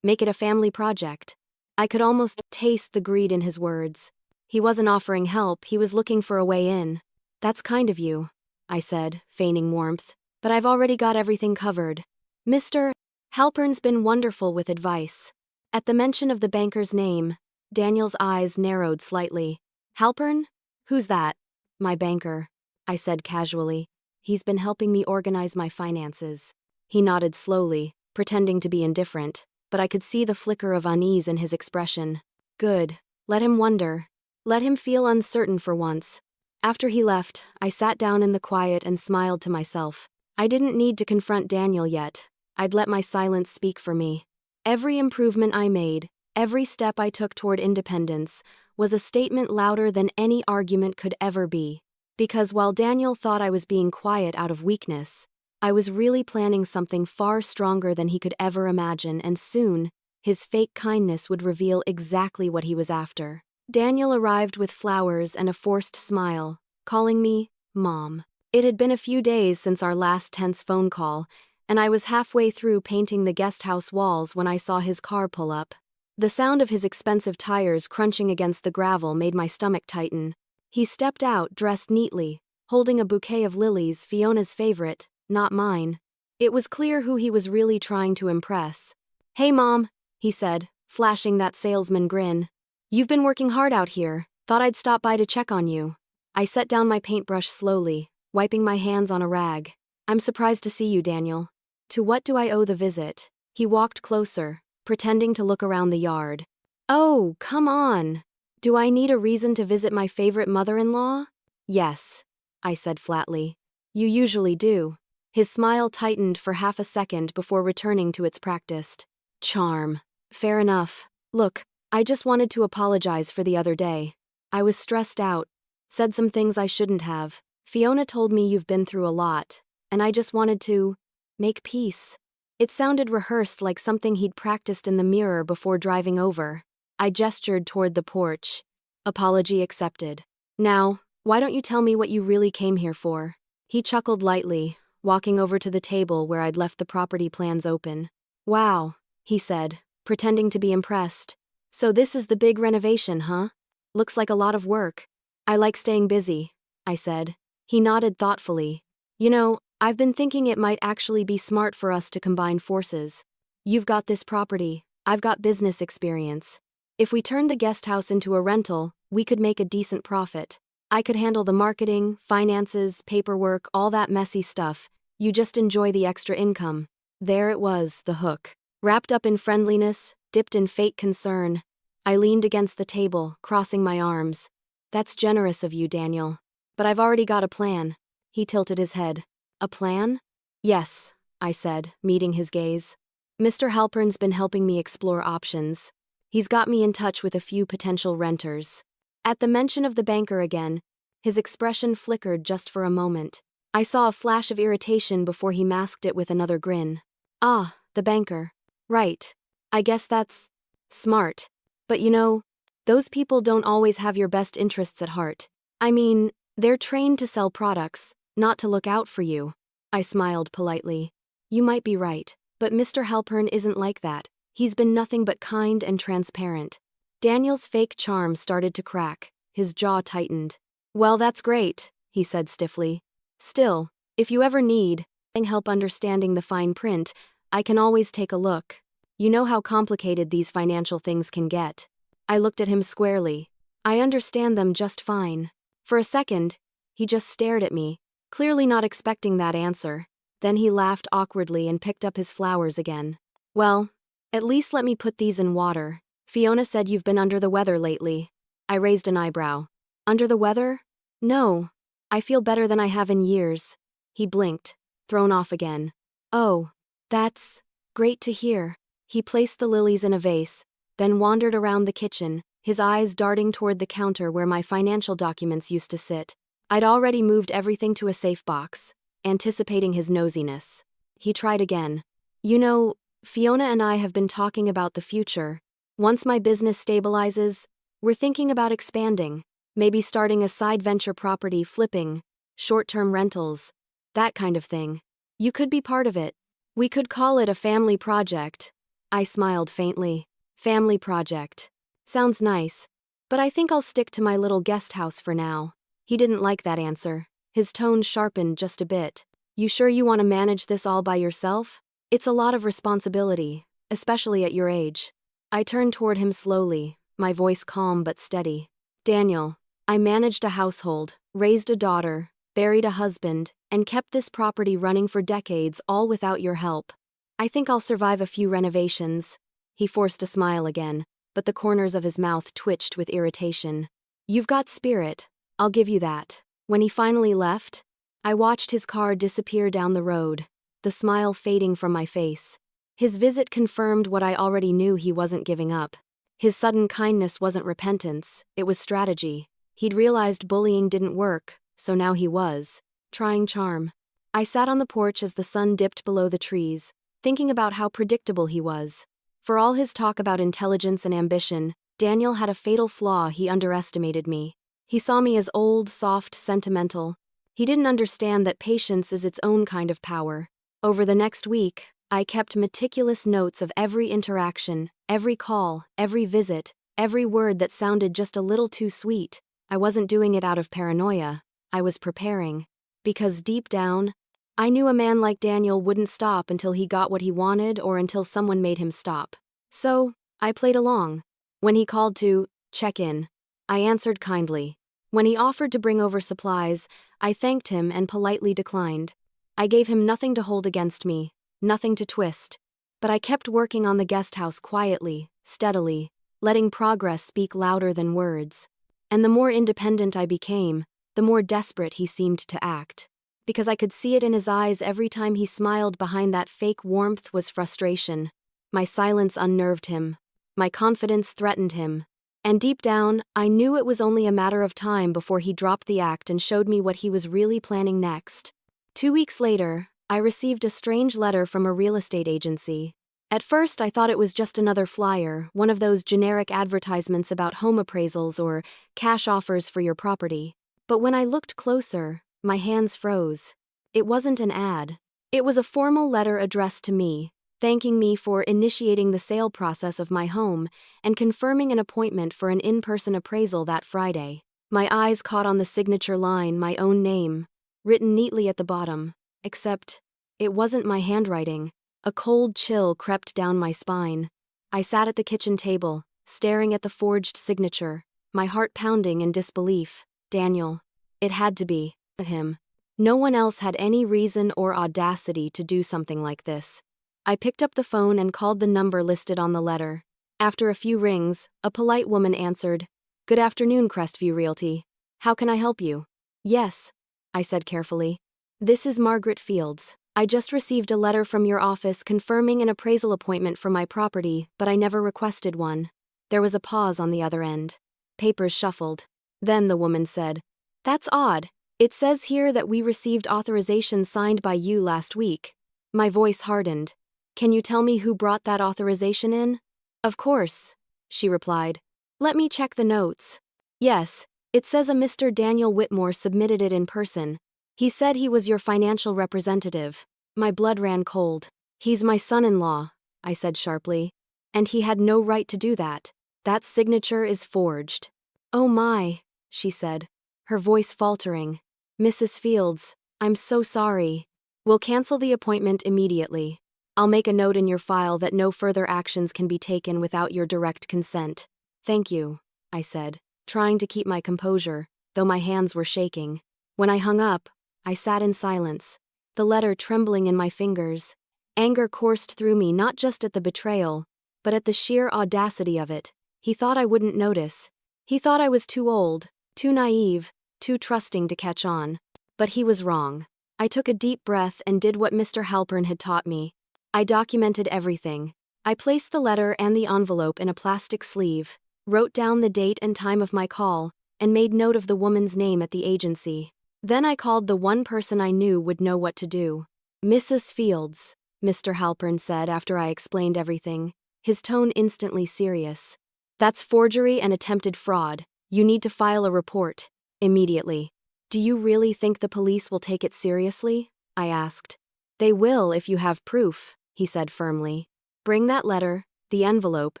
S1: make it a family project. I could almost taste the greed in his words. He wasn't offering help, he was looking for a way in. That's kind of you, I said, feigning warmth. But I've already got everything covered. Mr. Halpern's been wonderful with advice. At the mention of the banker's name, Daniel's eyes narrowed slightly. Halpern? Who's that? My banker, I said casually. He's been helping me organize my finances. He nodded slowly, pretending to be indifferent, but I could see the flicker of unease in his expression. Good. Let him wonder. Let him feel uncertain for once. After he left, I sat down in the quiet and smiled to myself. I didn't need to confront Daniel yet. I'd let my silence speak for me. Every improvement I made, every step I took toward independence, was a statement louder than any argument could ever be. Because while Daniel thought I was being quiet out of weakness, I was really planning something far stronger than he could ever imagine, and soon, his fake kindness would reveal exactly what he was after. Daniel arrived with flowers and a forced smile, calling me Mom. It had been a few days since our last tense phone call, and I was halfway through painting the guest house walls when I saw his car pull up. The sound of his expensive tires crunching against the gravel made my stomach tighten. He stepped out, dressed neatly, holding a bouquet of lilies, Fiona's favorite, not mine. It was clear who he was really trying to impress. Hey Mom, he said, flashing that salesman grin. You've been working hard out here. Thought I'd stop by to check on you. I set down my paintbrush slowly, wiping my hands on a rag. I'm surprised to see you, Daniel. To what do I owe the visit? He walked closer, pretending to look around the yard. Oh, come on. Do I need a reason to visit my favorite mother-in-law? Yes, I said flatly. You usually do. His smile tightened for half a second before returning to its practiced charm. Fair enough. Look, I just wanted to apologize for the other day. I was stressed out, said some things I shouldn't have. Fiona told me you've been through a lot, and I just wanted to make peace. It sounded rehearsed, like something he'd practiced in the mirror before driving over. I gestured toward the porch. Apology accepted. Now, why don't you tell me what you really came here for? He chuckled lightly, walking over to the table where I'd left the property plans open. Wow, he said, pretending to be impressed. So this is the big renovation, huh? Looks like a lot of work. I like staying busy, I said. He nodded thoughtfully. You know, I've been thinking it might actually be smart for us to combine forces. You've got this property, I've got business experience. If we turned the guest house into a rental, we could make a decent profit. I could handle the marketing, finances, paperwork, all that messy stuff. You just enjoy the extra income. There it was, the hook. Wrapped up in friendliness, dipped in fake concern. I leaned against the table, crossing my arms. That's generous of you, Daniel. But I've already got a plan. He tilted his head. A plan? Yes, I said, meeting his gaze. Mr. Halpern's been helping me explore options. He's got me in touch with a few potential renters. At the mention of the banker again, his expression flickered just for a moment. I saw a flash of irritation before he masked it with another grin. Ah, the banker. Right. I guess that's smart. But you know, those people don't always have your best interests at heart. I mean, they're trained to sell products, not to look out for you. I smiled politely. You might be right, but Mr. Halpern isn't like that. He's been nothing but kind and transparent. Daniel's fake charm started to crack. His jaw tightened. Well, that's great, he said stiffly. Still, if you ever need help understanding the fine print, I can always take a look. You know how complicated these financial things can get. I looked at him squarely. I understand them just fine. For a second, he just stared at me, clearly not expecting that answer. Then he laughed awkwardly and picked up his flowers again. Well, at least let me put these in water. Fiona said you've been under the weather lately. I raised an eyebrow. Under the weather? No. I feel better than I have in years. He blinked, thrown off again. Oh, that's great to hear. He placed the lilies in a vase, then wandered around the kitchen, his eyes darting toward the counter where my financial documents used to sit. I'd already moved everything to a safe box, anticipating his nosiness. He tried again. You know, Fiona and I have been talking about the future. Once my business stabilizes, we're thinking about expanding, maybe starting a side venture, property flipping, short-term rentals, that kind of thing. You could be part of it. We could call it a family project. I smiled faintly. Family project. Sounds nice. But I think I'll stick to my little guest house for now. He didn't like that answer. His tone sharpened just a bit. You sure you want to manage this all by yourself? It's a lot of responsibility, especially at your age. I turned toward him slowly, my voice calm but steady. Daniel, I managed a household, raised a daughter, buried a husband, and kept this property running for decades, all without your help. I think I'll survive a few renovations. He forced a smile again, but the corners of his mouth twitched with irritation. You've got spirit, I'll give you that. When he finally left, I watched his car disappear down the road, the smile fading from my face. His visit confirmed what I already knew: he wasn't giving up. His sudden kindness wasn't repentance, it was strategy. He'd realized bullying didn't work, so now he was trying charm. I sat on the porch as the sun dipped below the trees, thinking about how predictable he was. For all his talk about intelligence and ambition, Daniel had a fatal flaw: he underestimated me. He saw me as old, soft, sentimental. He didn't understand that patience is its own kind of power. Over the next week, I kept meticulous notes of every interaction, every call, every visit, every word that sounded just a little too sweet. I wasn't doing it out of paranoia. I was preparing. Because deep down, I knew a man like Daniel wouldn't stop until he got what he wanted or until someone made him stop. So, I played along. When he called to check in, I answered kindly. When he offered to bring over supplies, I thanked him and politely declined. I gave him nothing to hold against me, nothing to twist. But I kept working on the guest house quietly, steadily, letting progress speak louder than words. And the more independent I became, the more desperate he seemed to act. Because I could see it in his eyes every time he smiled. Behind that fake warmth was frustration. My silence unnerved him. My confidence threatened him. And deep down, I knew it was only a matter of time before he dropped the act and showed me what he was really planning next. 2 weeks later, I received a strange letter from a real estate agency. At first, I thought it was just another flyer, one of those generic advertisements about home appraisals or cash offers for your property. But when I looked closer, my hands froze. It wasn't an ad. It was a formal letter addressed to me, thanking me for initiating the sale process of my home and confirming an appointment for an in-person appraisal that Friday. My eyes caught on the signature line, my own name, written neatly at the bottom. Except, it wasn't my handwriting. A cold chill crept down my spine. I sat at the kitchen table, staring at the forged signature, my heart pounding in disbelief. Daniel. It had to be him. No one else had any reason or audacity to do something like this. I picked up the phone and called the number listed on the letter. After a few rings, a polite woman answered. "Good afternoon, Crestview Realty. How can I help you?" "Yes," I said carefully. "This is Margaret Fields. I just received a letter from your office confirming an appraisal appointment for my property, but I never requested one." There was a pause on the other end. Papers shuffled. Then the woman said, "That's odd. It says here that we received authorization signed by you last week." My voice hardened. "Can you tell me who brought that authorization in?" "Of course," she replied. "Let me check the notes." "Yes, it says a Mr. Daniel Whitmore submitted it in person. He said he was your financial representative." My blood ran cold. "He's my son-in-law," I said sharply. "And he had no right to do that. That signature is forged." "Oh my," she said, her voice faltering. "Mrs. Fields, I'm so sorry. We'll cancel the appointment immediately. I'll make a note in your file that no further actions can be taken without your direct consent." "Thank you," I said, trying to keep my composure, though my hands were shaking. When I hung up, I sat in silence, the letter trembling in my fingers. Anger coursed through me not just at the betrayal, but at the sheer audacity of it. He thought I wouldn't notice. He thought I was too old, too naive, too trusting to catch on. But he was wrong. I took a deep breath and did what Mr. Halpern had taught me. I documented everything. I placed the letter and the envelope in a plastic sleeve, wrote down the date and time of my call, and made note of the woman's name at the agency. Then I called the one person I knew would know what to do. "Mrs. Fields," Mr. Halpern said after I explained everything, his tone instantly serious. "That's forgery and attempted fraud. You need to file a report. Immediately." "Do you really think the police will take it seriously?" I asked. "They will if you have proof," he said firmly. "Bring that letter, the envelope,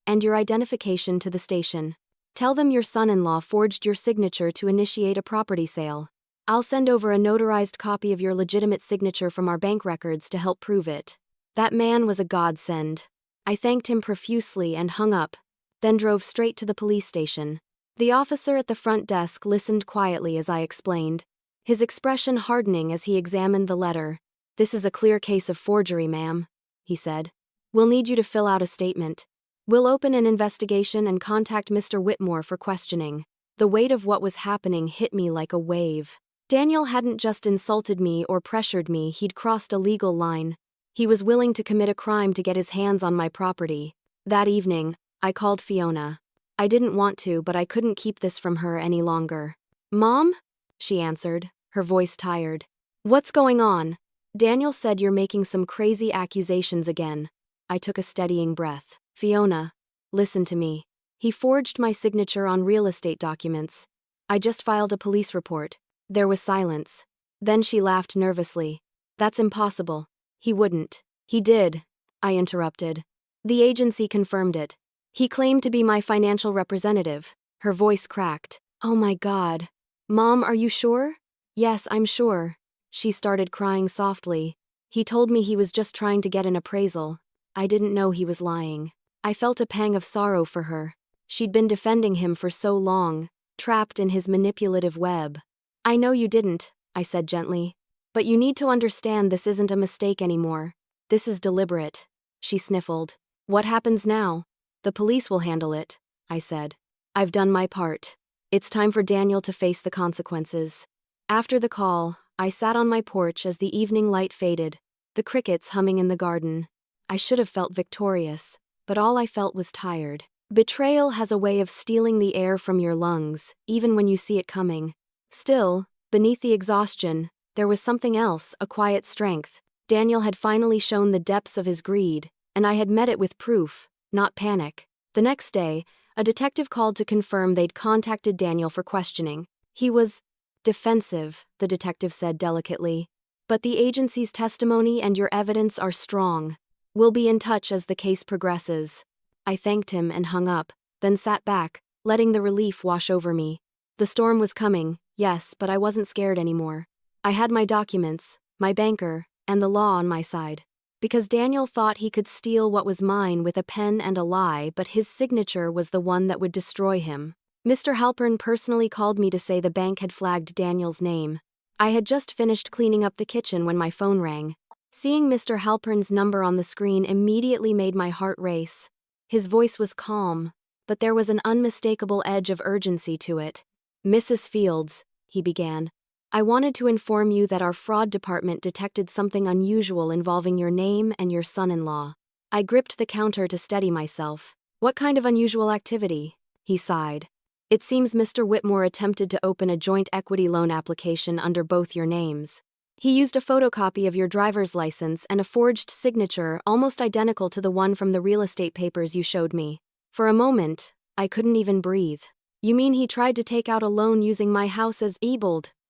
S1: and your identification to the station. Tell them your son-in-law forged your signature to initiate a property sale. I'll send over a notarized copy of your legitimate signature from our bank records to help prove it." That man was a godsend. I thanked him profusely and hung up, then drove straight to the police station. The officer at the front desk listened quietly as I explained, his expression hardening as he examined the letter. "This is a clear case of forgery, ma'am," he said. "We'll need you to fill out a statement. We'll open an investigation and contact Mr. Whitmore for questioning." The weight of what was happening hit me like a wave. Daniel hadn't just insulted me or pressured me, he'd crossed a legal line. He was willing to commit a crime to get his hands on my property. That evening, I called Fiona. I didn't want to, but I couldn't keep this from her any longer. "Mom?" she answered, her voice tired. "What's going on?" "Daniel said you're making some crazy accusations again." I took a steadying breath. "Fiona, listen to me. He forged my signature on real estate documents. I just filed a police report." There was silence. Then she laughed nervously. "That's impossible. He wouldn't." "He did," I interrupted. "The agency confirmed it. He claimed to be my financial representative." Her voice cracked. "Oh my God. Mom, are you sure?" "Yes, I'm sure." She started crying softly. "He told me he was just trying to get an appraisal. I didn't know he was lying." I felt a pang of sorrow for her. She'd been defending him for so long, trapped in his manipulative web. "I know you didn't," I said gently. "But you need to understand this isn't a mistake anymore. This is deliberate." She sniffled. "What happens now?" "The police will handle it," I said. "I've done my part. It's time for Daniel to face the consequences." After the call, I sat on my porch as the evening light faded, the crickets humming in the garden. I should have felt victorious, but all I felt was tired. Betrayal has a way of stealing the air from your lungs, even when you see it coming. Still, beneath the exhaustion, there was something else, a quiet strength. Daniel had finally shown the depths of his greed, and I had met it with proof, not panic. The next day, a detective called to confirm they'd contacted Daniel for questioning. He was defensive, the detective said delicately. But the agency's testimony and your evidence are strong. We'll be in touch as the case progresses. I thanked him and hung up, then sat back, letting the relief wash over me. The storm was coming, yes, but I wasn't scared anymore. I had my documents, my banker, and the law on my side. Because Daniel thought he could steal what was mine with a pen and a lie, but his signature was the one that would destroy him. Mr. Halpern personally called me to say the bank had flagged Daniel's name. I had just finished cleaning up the kitchen when my phone rang. Seeing Mr. Halpern's number on the screen immediately made my heart race. His voice was calm, but there was an unmistakable edge of urgency to it. "Mrs. Fields," he began, "I wanted to inform you that our fraud department detected something unusual involving your name and your son-in-law." I gripped the counter to steady myself. "What kind of unusual activity?" He sighed. "It seems Mr. Whitmore attempted to open a joint equity loan application under both your names. He used a photocopy of your driver's license and a forged signature almost identical to the one from the real estate papers you showed me. For a moment, I couldn't even breathe." "You mean he tried to take out a loan using my house as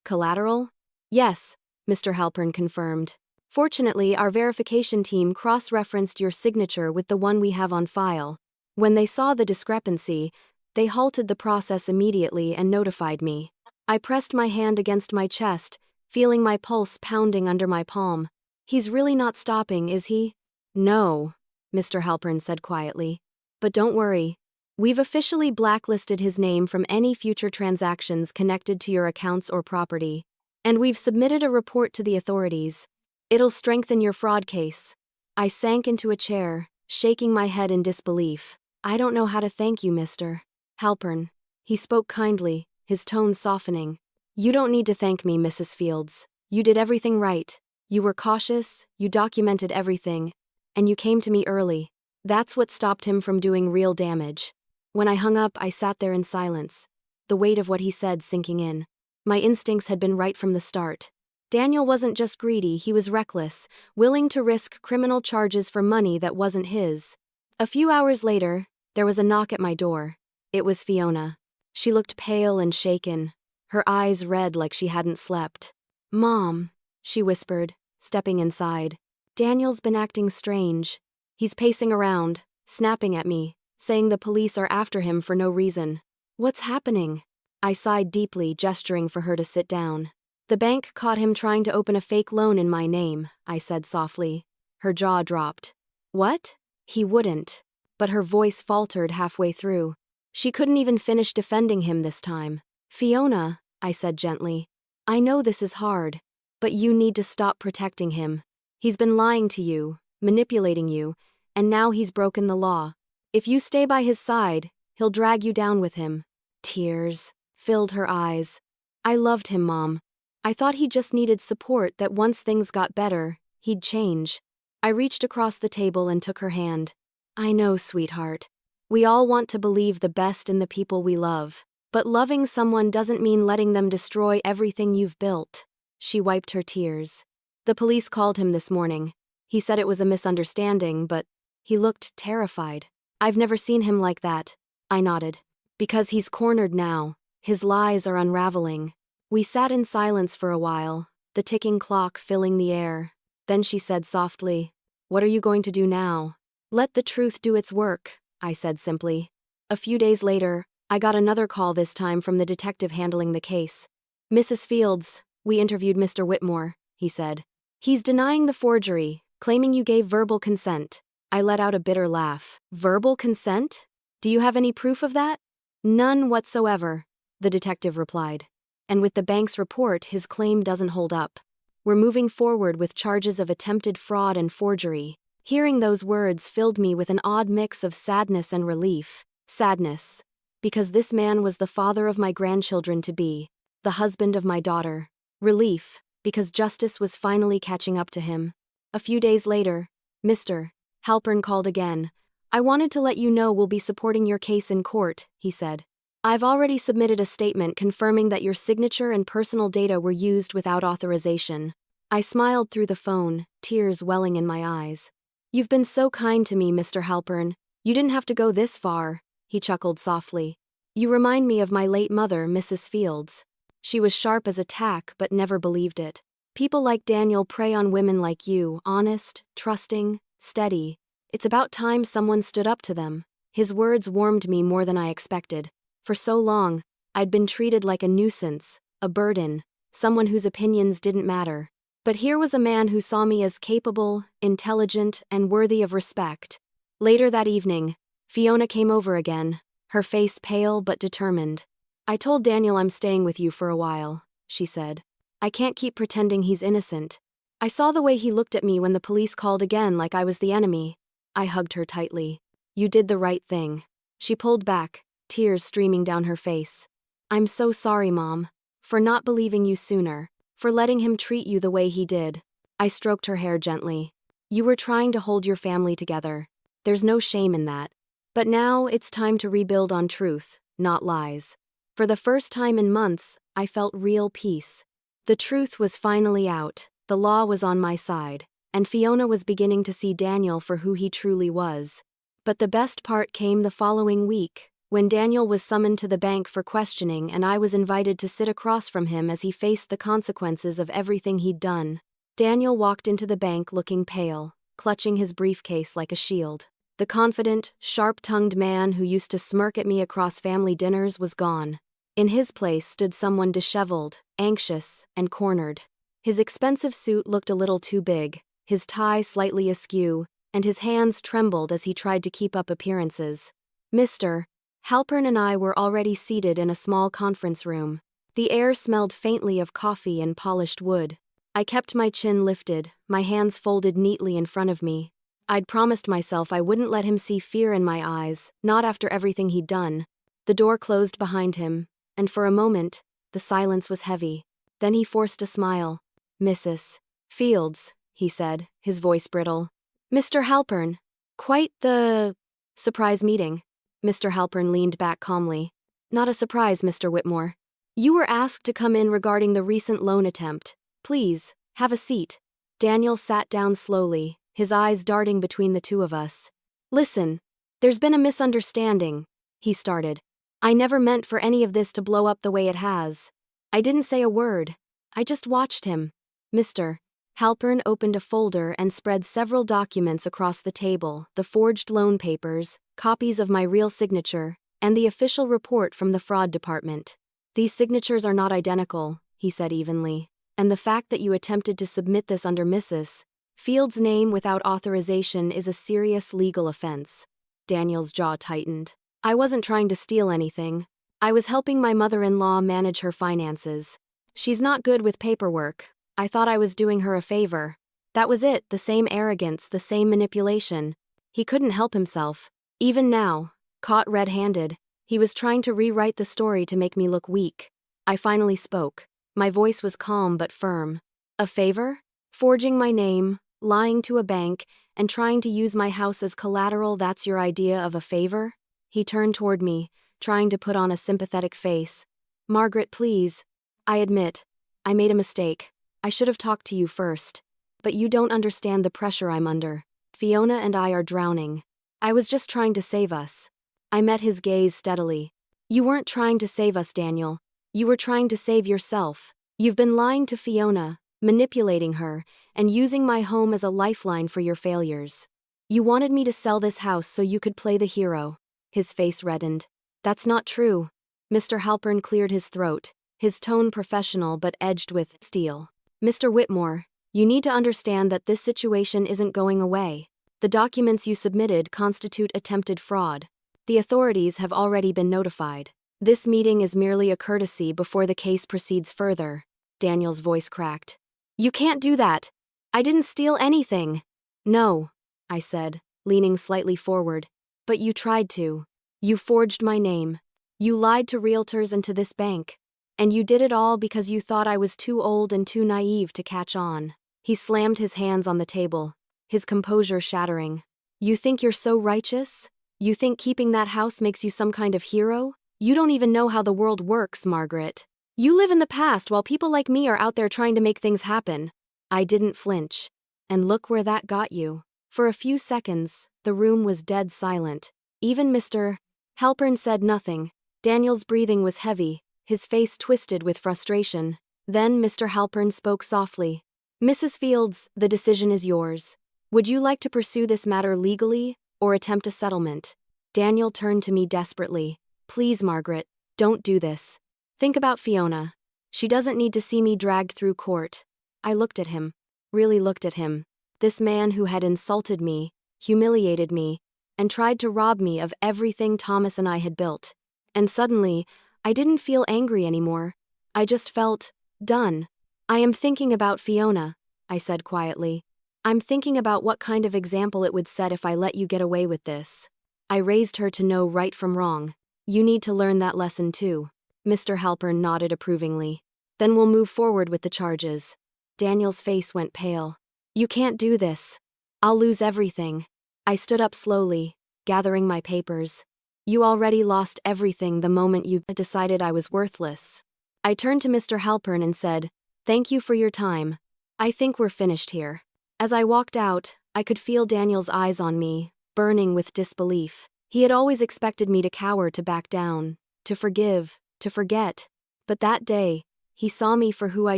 S1: collateral?" "Yes," Mr. Halpern confirmed. "Fortunately, our verification team cross-referenced your signature with the one we have on file. When they saw the discrepancy, they halted the process immediately and notified me." I pressed my hand against my chest, feeling my pulse pounding under my palm. "He's really not stopping, is he?" "No," Mr. Halpern said quietly. "But don't worry. We've officially blacklisted his name from any future transactions connected to your accounts or property. And we've submitted a report to the authorities. It'll strengthen your fraud case." I sank into a chair, shaking my head in disbelief. "I don't know how to thank you, Mr. Halpern." He spoke kindly, his tone softening. "You don't need to thank me, Mrs. Fields. You did everything right. You were cautious, you documented everything, and you came to me early. That's what stopped him from doing real damage." When I hung up, I sat there in silence, the weight of what he said sinking in. My instincts had been right from the start. Daniel wasn't just greedy, he was reckless, willing to risk criminal charges for money that wasn't his. A few hours later, there was a knock at my door. It was Fiona. She looked pale and shaken, her eyes red like she hadn't slept. "Mom," she whispered, stepping inside. "Daniel's been acting strange. He's pacing around, snapping at me, saying the police are after him for no reason." "What's happening?" I sighed deeply, gesturing for her to sit down. "The bank caught him trying to open a fake loan in my name," I said softly. Her jaw dropped. "What?" "He wouldn't." But her voice faltered halfway through. She couldn't even finish defending him this time. "Fiona," I said gently, "I know this is hard, but you need to stop protecting him. He's been lying to you, manipulating you, and now he's broken the law. If you stay by his side, he'll drag you down with him." Tears filled her eyes. "I loved him, Mom. I thought he just needed support, that once things got better, he'd change." I reached across the table and took her hand. "I know, sweetheart. We all want to believe the best in the people we love. But loving someone doesn't mean letting them destroy everything you've built." She wiped her tears. "The police called him this morning. He said it was a misunderstanding, but he looked terrified." "I've never seen him like that." I nodded. "Because he's cornered now. His lies are unraveling." We sat in silence for a while, the ticking clock filling the air. Then she said softly, "What are you going to do now?" "Let the truth do its work," I said simply. A few days later, I got another call, this time from the detective handling the case. "Mrs. Fields, we interviewed Mr. Whitmore," he said. "He's denying the forgery, claiming you gave verbal consent." I let out a bitter laugh. "Verbal consent? Do you have any proof of that?" "None whatsoever," the detective replied. "And with the bank's report, his claim doesn't hold up. We're moving forward with charges of attempted fraud and forgery." Hearing those words filled me with an odd mix of sadness and relief. Sadness, because this man was the father of my grandchildren-to-be, the husband of my daughter. Relief, because justice was finally catching up to him. A few days later, Mr. Halpern called again. "I wanted to let you know we'll be supporting your case in court," he said. "I've already submitted a statement confirming that your signature and personal data were used without authorization." I smiled through the phone, tears welling in my eyes. You've been so kind to me, Mr. Halpern. You didn't have to go this far, he chuckled softly. You remind me of my late mother, Mrs. Fields. She was sharp as a tack but never believed it. People like Daniel prey on women like you, honest, trusting, steady. It's about time someone stood up to them. His words warmed me more than I expected. For so long, I'd been treated like a nuisance, a burden, someone whose opinions didn't matter. But here was a man who saw me as capable, intelligent, and worthy of respect. Later that evening, Fiona came over again, her face pale but determined. I told Daniel I'm staying with you for a while, she said. I can't keep pretending he's innocent. I saw the way he looked at me when the police called again like I was the enemy. I hugged her tightly. You did the right thing. She pulled back, tears streaming down her face. I'm so sorry, Mom, for not believing you sooner, for letting him treat you the way he did. I stroked her hair gently. You were trying to hold your family together. There's no shame in that. But now it's time to rebuild on truth, not lies. For the first time in months, I felt real peace. The truth was finally out, the law was on my side, and Fiona was beginning to see Daniel for who he truly was. But the best part came the following week, when Daniel was summoned to the bank for questioning and I was invited to sit across from him as he faced the consequences of everything he'd done. Daniel walked into the bank looking pale, clutching his briefcase like a shield. The confident, sharp-tongued man who used to smirk at me across family dinners was gone. In his place stood someone disheveled, anxious, and cornered. His expensive suit looked a little too big, his tie slightly askew, and his hands trembled as he tried to keep up appearances. Mr. Halpern and I were already seated in a small conference room. The air smelled faintly of coffee and polished wood. I kept my chin lifted, my hands folded neatly in front of me. I'd promised myself I wouldn't let him see fear in my eyes, not after everything he'd done. The door closed behind him, and for a moment, the silence was heavy. Then he forced a smile. Mrs. Fields, he said, his voice brittle. Mr. Halpern. Quite the surprise meeting. Mr. Halpern leaned back calmly. Not a surprise, Mr. Whitmore. You were asked to come in regarding the recent loan attempt. Please, have a seat. Daniel sat down slowly, his eyes darting between the two of us. Listen, there's been a misunderstanding, he started. I never meant for any of this to blow up the way it has. I didn't say a word. I just watched him. Mr. Halpern opened a folder and spread several documents across the table, the forged loan papers, copies of my real signature, and the official report from the fraud department. These signatures are not identical, he said evenly, and the fact that you attempted to submit this under Mrs. Fields' name without authorization is a serious legal offense. Daniel's jaw tightened. I wasn't trying to steal anything. I was helping my mother-in-law manage her finances. She's not good with paperwork. I thought I was doing her a favor. That was it, the same arrogance, the same manipulation. He couldn't help himself. Even now, caught red-handed, he was trying to rewrite the story to make me look weak. I finally spoke. My voice was calm but firm. A favor? Forging my name, lying to a bank, and trying to use my house as collateral, that's your idea of a favor? He turned toward me, trying to put on a sympathetic face. Margaret, please. I admit, I made a mistake. I should have talked to you first. But you don't understand the pressure I'm under. Fiona and I are drowning. I was just trying to save us. I met his gaze steadily. You weren't trying to save us, Daniel. You were trying to save yourself. You've been lying to Fiona, manipulating her, and using my home as a lifeline for your failures. You wanted me to sell this house so you could play the hero. His face reddened. That's not true. Mr. Halpern cleared his throat, his tone professional but edged with steel. Mr. Whitmore, you need to understand that this situation isn't going away. The documents you submitted constitute attempted fraud. The authorities have already been notified. This meeting is merely a courtesy before the case proceeds further. Daniel's voice cracked. You can't do that. I didn't steal anything. No, I said, leaning slightly forward. But you tried to. You forged my name. You lied to realtors and to this bank. And you did it all because you thought I was too old and too naive to catch on. He slammed his hands on the table, his composure shattering. You think you're so righteous? You think keeping that house makes you some kind of hero? You don't even know how the world works, Margaret. You live in the past while people like me are out there trying to make things happen. I didn't flinch. And look where that got you. For a few seconds, the room was dead silent. Even Mr. Halpern said nothing. Daniel's breathing was heavy, his face twisted with frustration. Then Mr. Halpern spoke softly. Mrs. Fields, the decision is yours. Would you like to pursue this matter legally, or attempt a settlement? Daniel turned to me desperately. Please, Margaret, don't do this. Think about Fiona. She doesn't need to see me dragged through court. I looked at him. Really looked at him. This man who had insulted me, humiliated me, and tried to rob me of everything Thomas and I had built. And suddenly, I didn't feel angry anymore. I just felt done. I am thinking about Fiona, I said quietly. I'm thinking about what kind of example it would set if I let you get away with this. I raised her to know right from wrong. You need to learn that lesson too. Mr. Halpern nodded approvingly. Then we'll move forward with the charges. Daniel's face went pale. You can't do this. I'll lose everything. I stood up slowly, gathering my papers. You already lost everything the moment you decided I was worthless. I turned to Mr. Halpern and said, Thank you for your time. I think we're finished here. As I walked out, I could feel Daniel's eyes on me, burning with disbelief. He had always expected me to cower, to back down, to forgive, to forget. But that day, he saw me for who I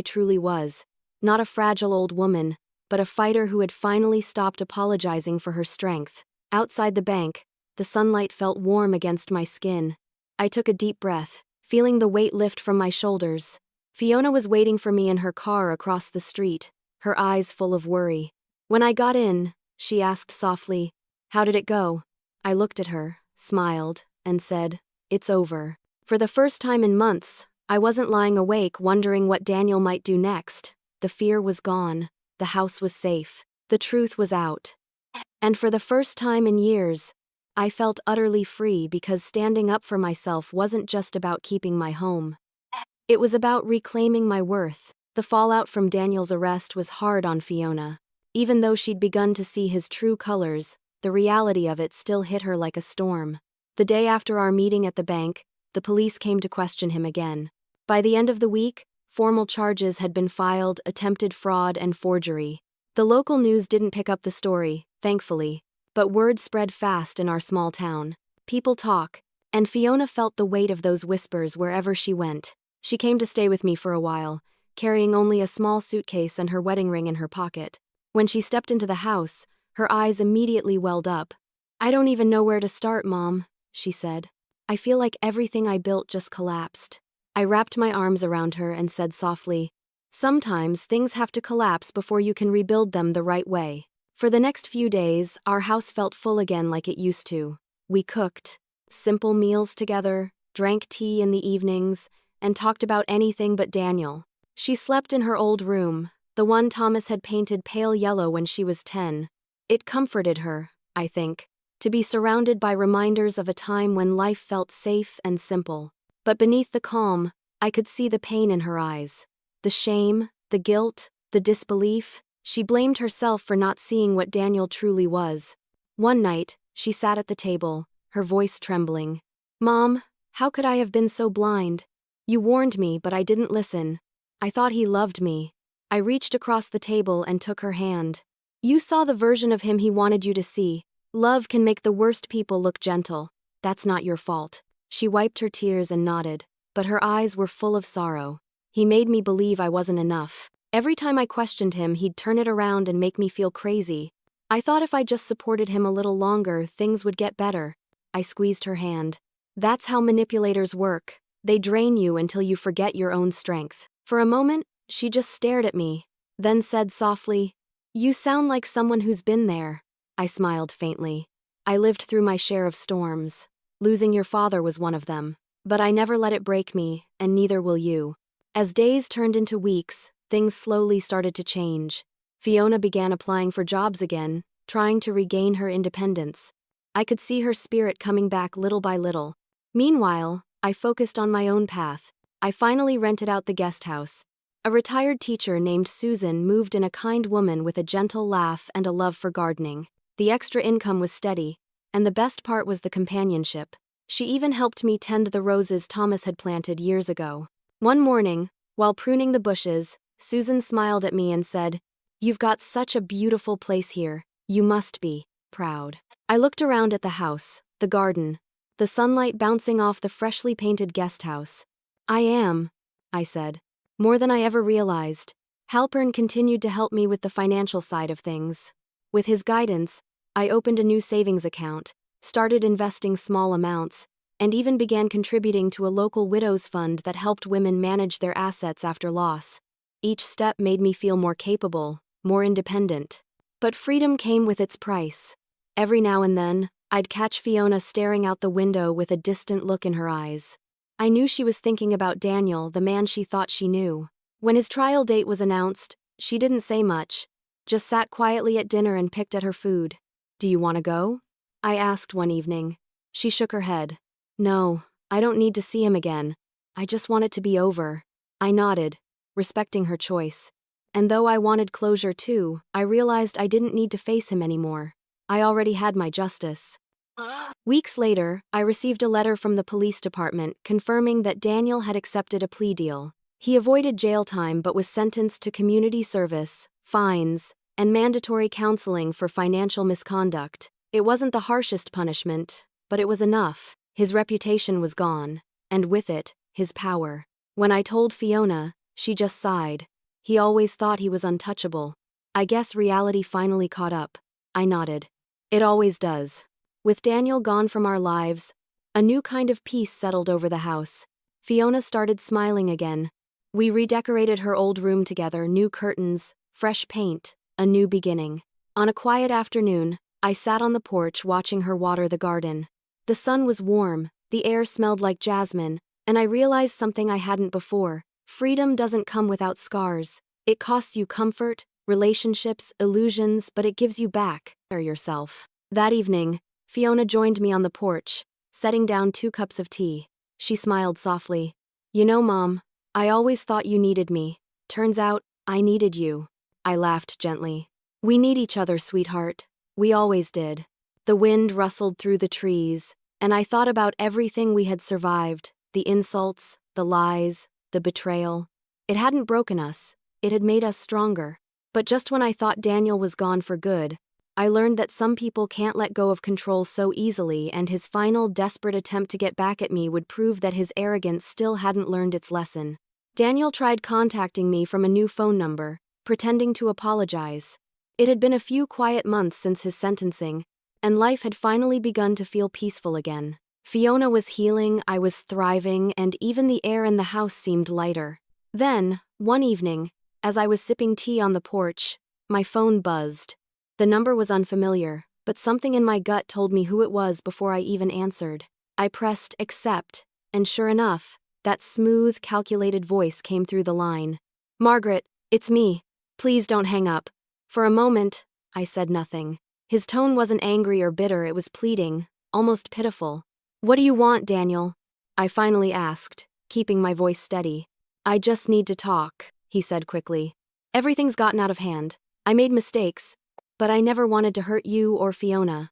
S1: truly was. Not a fragile old woman, but a fighter who had finally stopped apologizing for her strength. Outside the bank, the sunlight felt warm against my skin. I took a deep breath, feeling the weight lift from my shoulders. Fiona was waiting for me in her car across the street, her eyes full of worry. When I got in, she asked softly, How did it go? I looked at her, smiled, and said, It's over. For the first time in months, I wasn't lying awake wondering what Daniel might do next. The fear was gone. The house was safe. The truth was out. And for the first time in years, I felt utterly free because standing up for myself wasn't just about keeping my home. It was about reclaiming my worth. The fallout from Daniel's arrest was hard on Fiona. Even though she'd begun to see his true colors, the reality of it still hit her like a storm. The day after our meeting at the bank, the police came to question him again. By the end of the week, formal charges had been filed, attempted fraud and forgery. The local news didn't pick up the story, thankfully, but word spread fast in our small town. People talk, and Fiona felt the weight of those whispers wherever she went. She came to stay with me for a while, carrying only a small suitcase and her wedding ring in her pocket. When she stepped into the house, her eyes immediately welled up. I don't even know where to start, Mom, she said. I feel like everything I built just collapsed. I wrapped my arms around her and said softly, Sometimes things have to collapse before you can rebuild them the right way. For the next few days, our house felt full again like it used to. We cooked simple meals together, drank tea in the evenings, and talked about anything but Daniel. She slept in her old room, the one Thomas had painted pale yellow when she was 10. It comforted her, I think, to be surrounded by reminders of a time when life felt safe and simple. But beneath the calm, I could see the pain in her eyes. The shame, the guilt, the disbelief. She blamed herself for not seeing what Daniel truly was. One night, she sat at the table, her voice trembling. Mom, how could I have been so blind? You warned me, but I didn't listen. I thought he loved me. I reached across the table and took her hand. You saw the version of him he wanted you to see. Love can make the worst people look gentle. That's not your fault. She wiped her tears and nodded, but her eyes were full of sorrow. He made me believe I wasn't enough. Every time I questioned him, he'd turn it around and make me feel crazy. I thought if I just supported him a little longer, things would get better. I squeezed her hand. That's how manipulators work. They drain you until you forget your own strength. For a moment, she just stared at me, then said softly, You sound like someone who's been there. I smiled faintly. I lived through my share of storms. Losing your father was one of them. But I never let it break me, and neither will you. As days turned into weeks, things slowly started to change. Fiona began applying for jobs again, trying to regain her independence. I could see her spirit coming back little by little. Meanwhile, I focused on my own path. I finally rented out the guest house. A retired teacher named Susan moved in, a kind woman with a gentle laugh and a love for gardening. The extra income was steady, and the best part was the companionship. She even helped me tend the roses Thomas had planted years ago. One morning, while pruning the bushes, Susan smiled at me and said, You've got such a beautiful place here. You must be proud. I looked around at the house, the garden, the sunlight bouncing off the freshly painted guest house. I am, I said. More than I ever realized. Halpern continued to help me with the financial side of things. With his guidance, I opened a new savings account, started investing small amounts, and even began contributing to a local widows' fund that helped women manage their assets after loss. Each step made me feel more capable, more independent. But freedom came with its price. Every now and then, I'd catch Fiona staring out the window with a distant look in her eyes. I knew she was thinking about Daniel, the man she thought she knew. When his trial date was announced, she didn't say much, just sat quietly at dinner and picked at her food. "Do you want to go?" I asked one evening. She shook her head. "No, I don't need to see him again. I just want it to be over." I nodded, respecting her choice. And though I wanted closure too, I realized I didn't need to face him anymore. I already had my justice. Weeks later, I received a letter from the police department confirming that Daniel had accepted a plea deal. He avoided jail time but was sentenced to community service, fines, and mandatory counseling for financial misconduct. It wasn't the harshest punishment, but it was enough. His reputation was gone, and with it, his power. When I told Fiona, she just sighed. He always thought he was untouchable. I guess reality finally caught up. I nodded. It always does. With Daniel gone from our lives, a new kind of peace settled over the house. Fiona started smiling again. We redecorated her old room together, new curtains, fresh paint, a new beginning. On a quiet afternoon, I sat on the porch watching her water the garden. The sun was warm, the air smelled like jasmine, and I realized something I hadn't before. Freedom doesn't come without scars. It costs you comfort, relationships, illusions, but it gives you back yourself. That evening, Fiona joined me on the porch, setting down 2 cups of tea. She smiled softly. "You know, Mom, I always thought you needed me. Turns out, I needed you." I laughed gently. "We need each other, sweetheart. We always did." The wind rustled through the trees, and I thought about everything we had survived, the insults, the lies, the betrayal. It hadn't broken us, it had made us stronger. But just when I thought Daniel was gone for good, I learned that some people can't let go of control so easily, and his final desperate attempt to get back at me would prove that his arrogance still hadn't learned its lesson. Daniel tried contacting me from a new phone number, pretending to apologize. It had been a few quiet months since his sentencing, and life had finally begun to feel peaceful again. Fiona was healing, I was thriving, and even the air in the house seemed lighter. Then, one evening, as I was sipping tea on the porch, my phone buzzed. The number was unfamiliar, but something in my gut told me who it was before I even answered. I pressed accept, and sure enough, that smooth, calculated voice came through the line. "Margaret, it's me. Please don't hang up." For a moment, I said nothing. His tone wasn't angry or bitter, it was pleading, almost pitiful. "What do you want, Daniel?" I finally asked, keeping my voice steady. "I just need to talk," he said quickly. "Everything's gotten out of hand. I made mistakes, but I never wanted to hurt you or Fiona.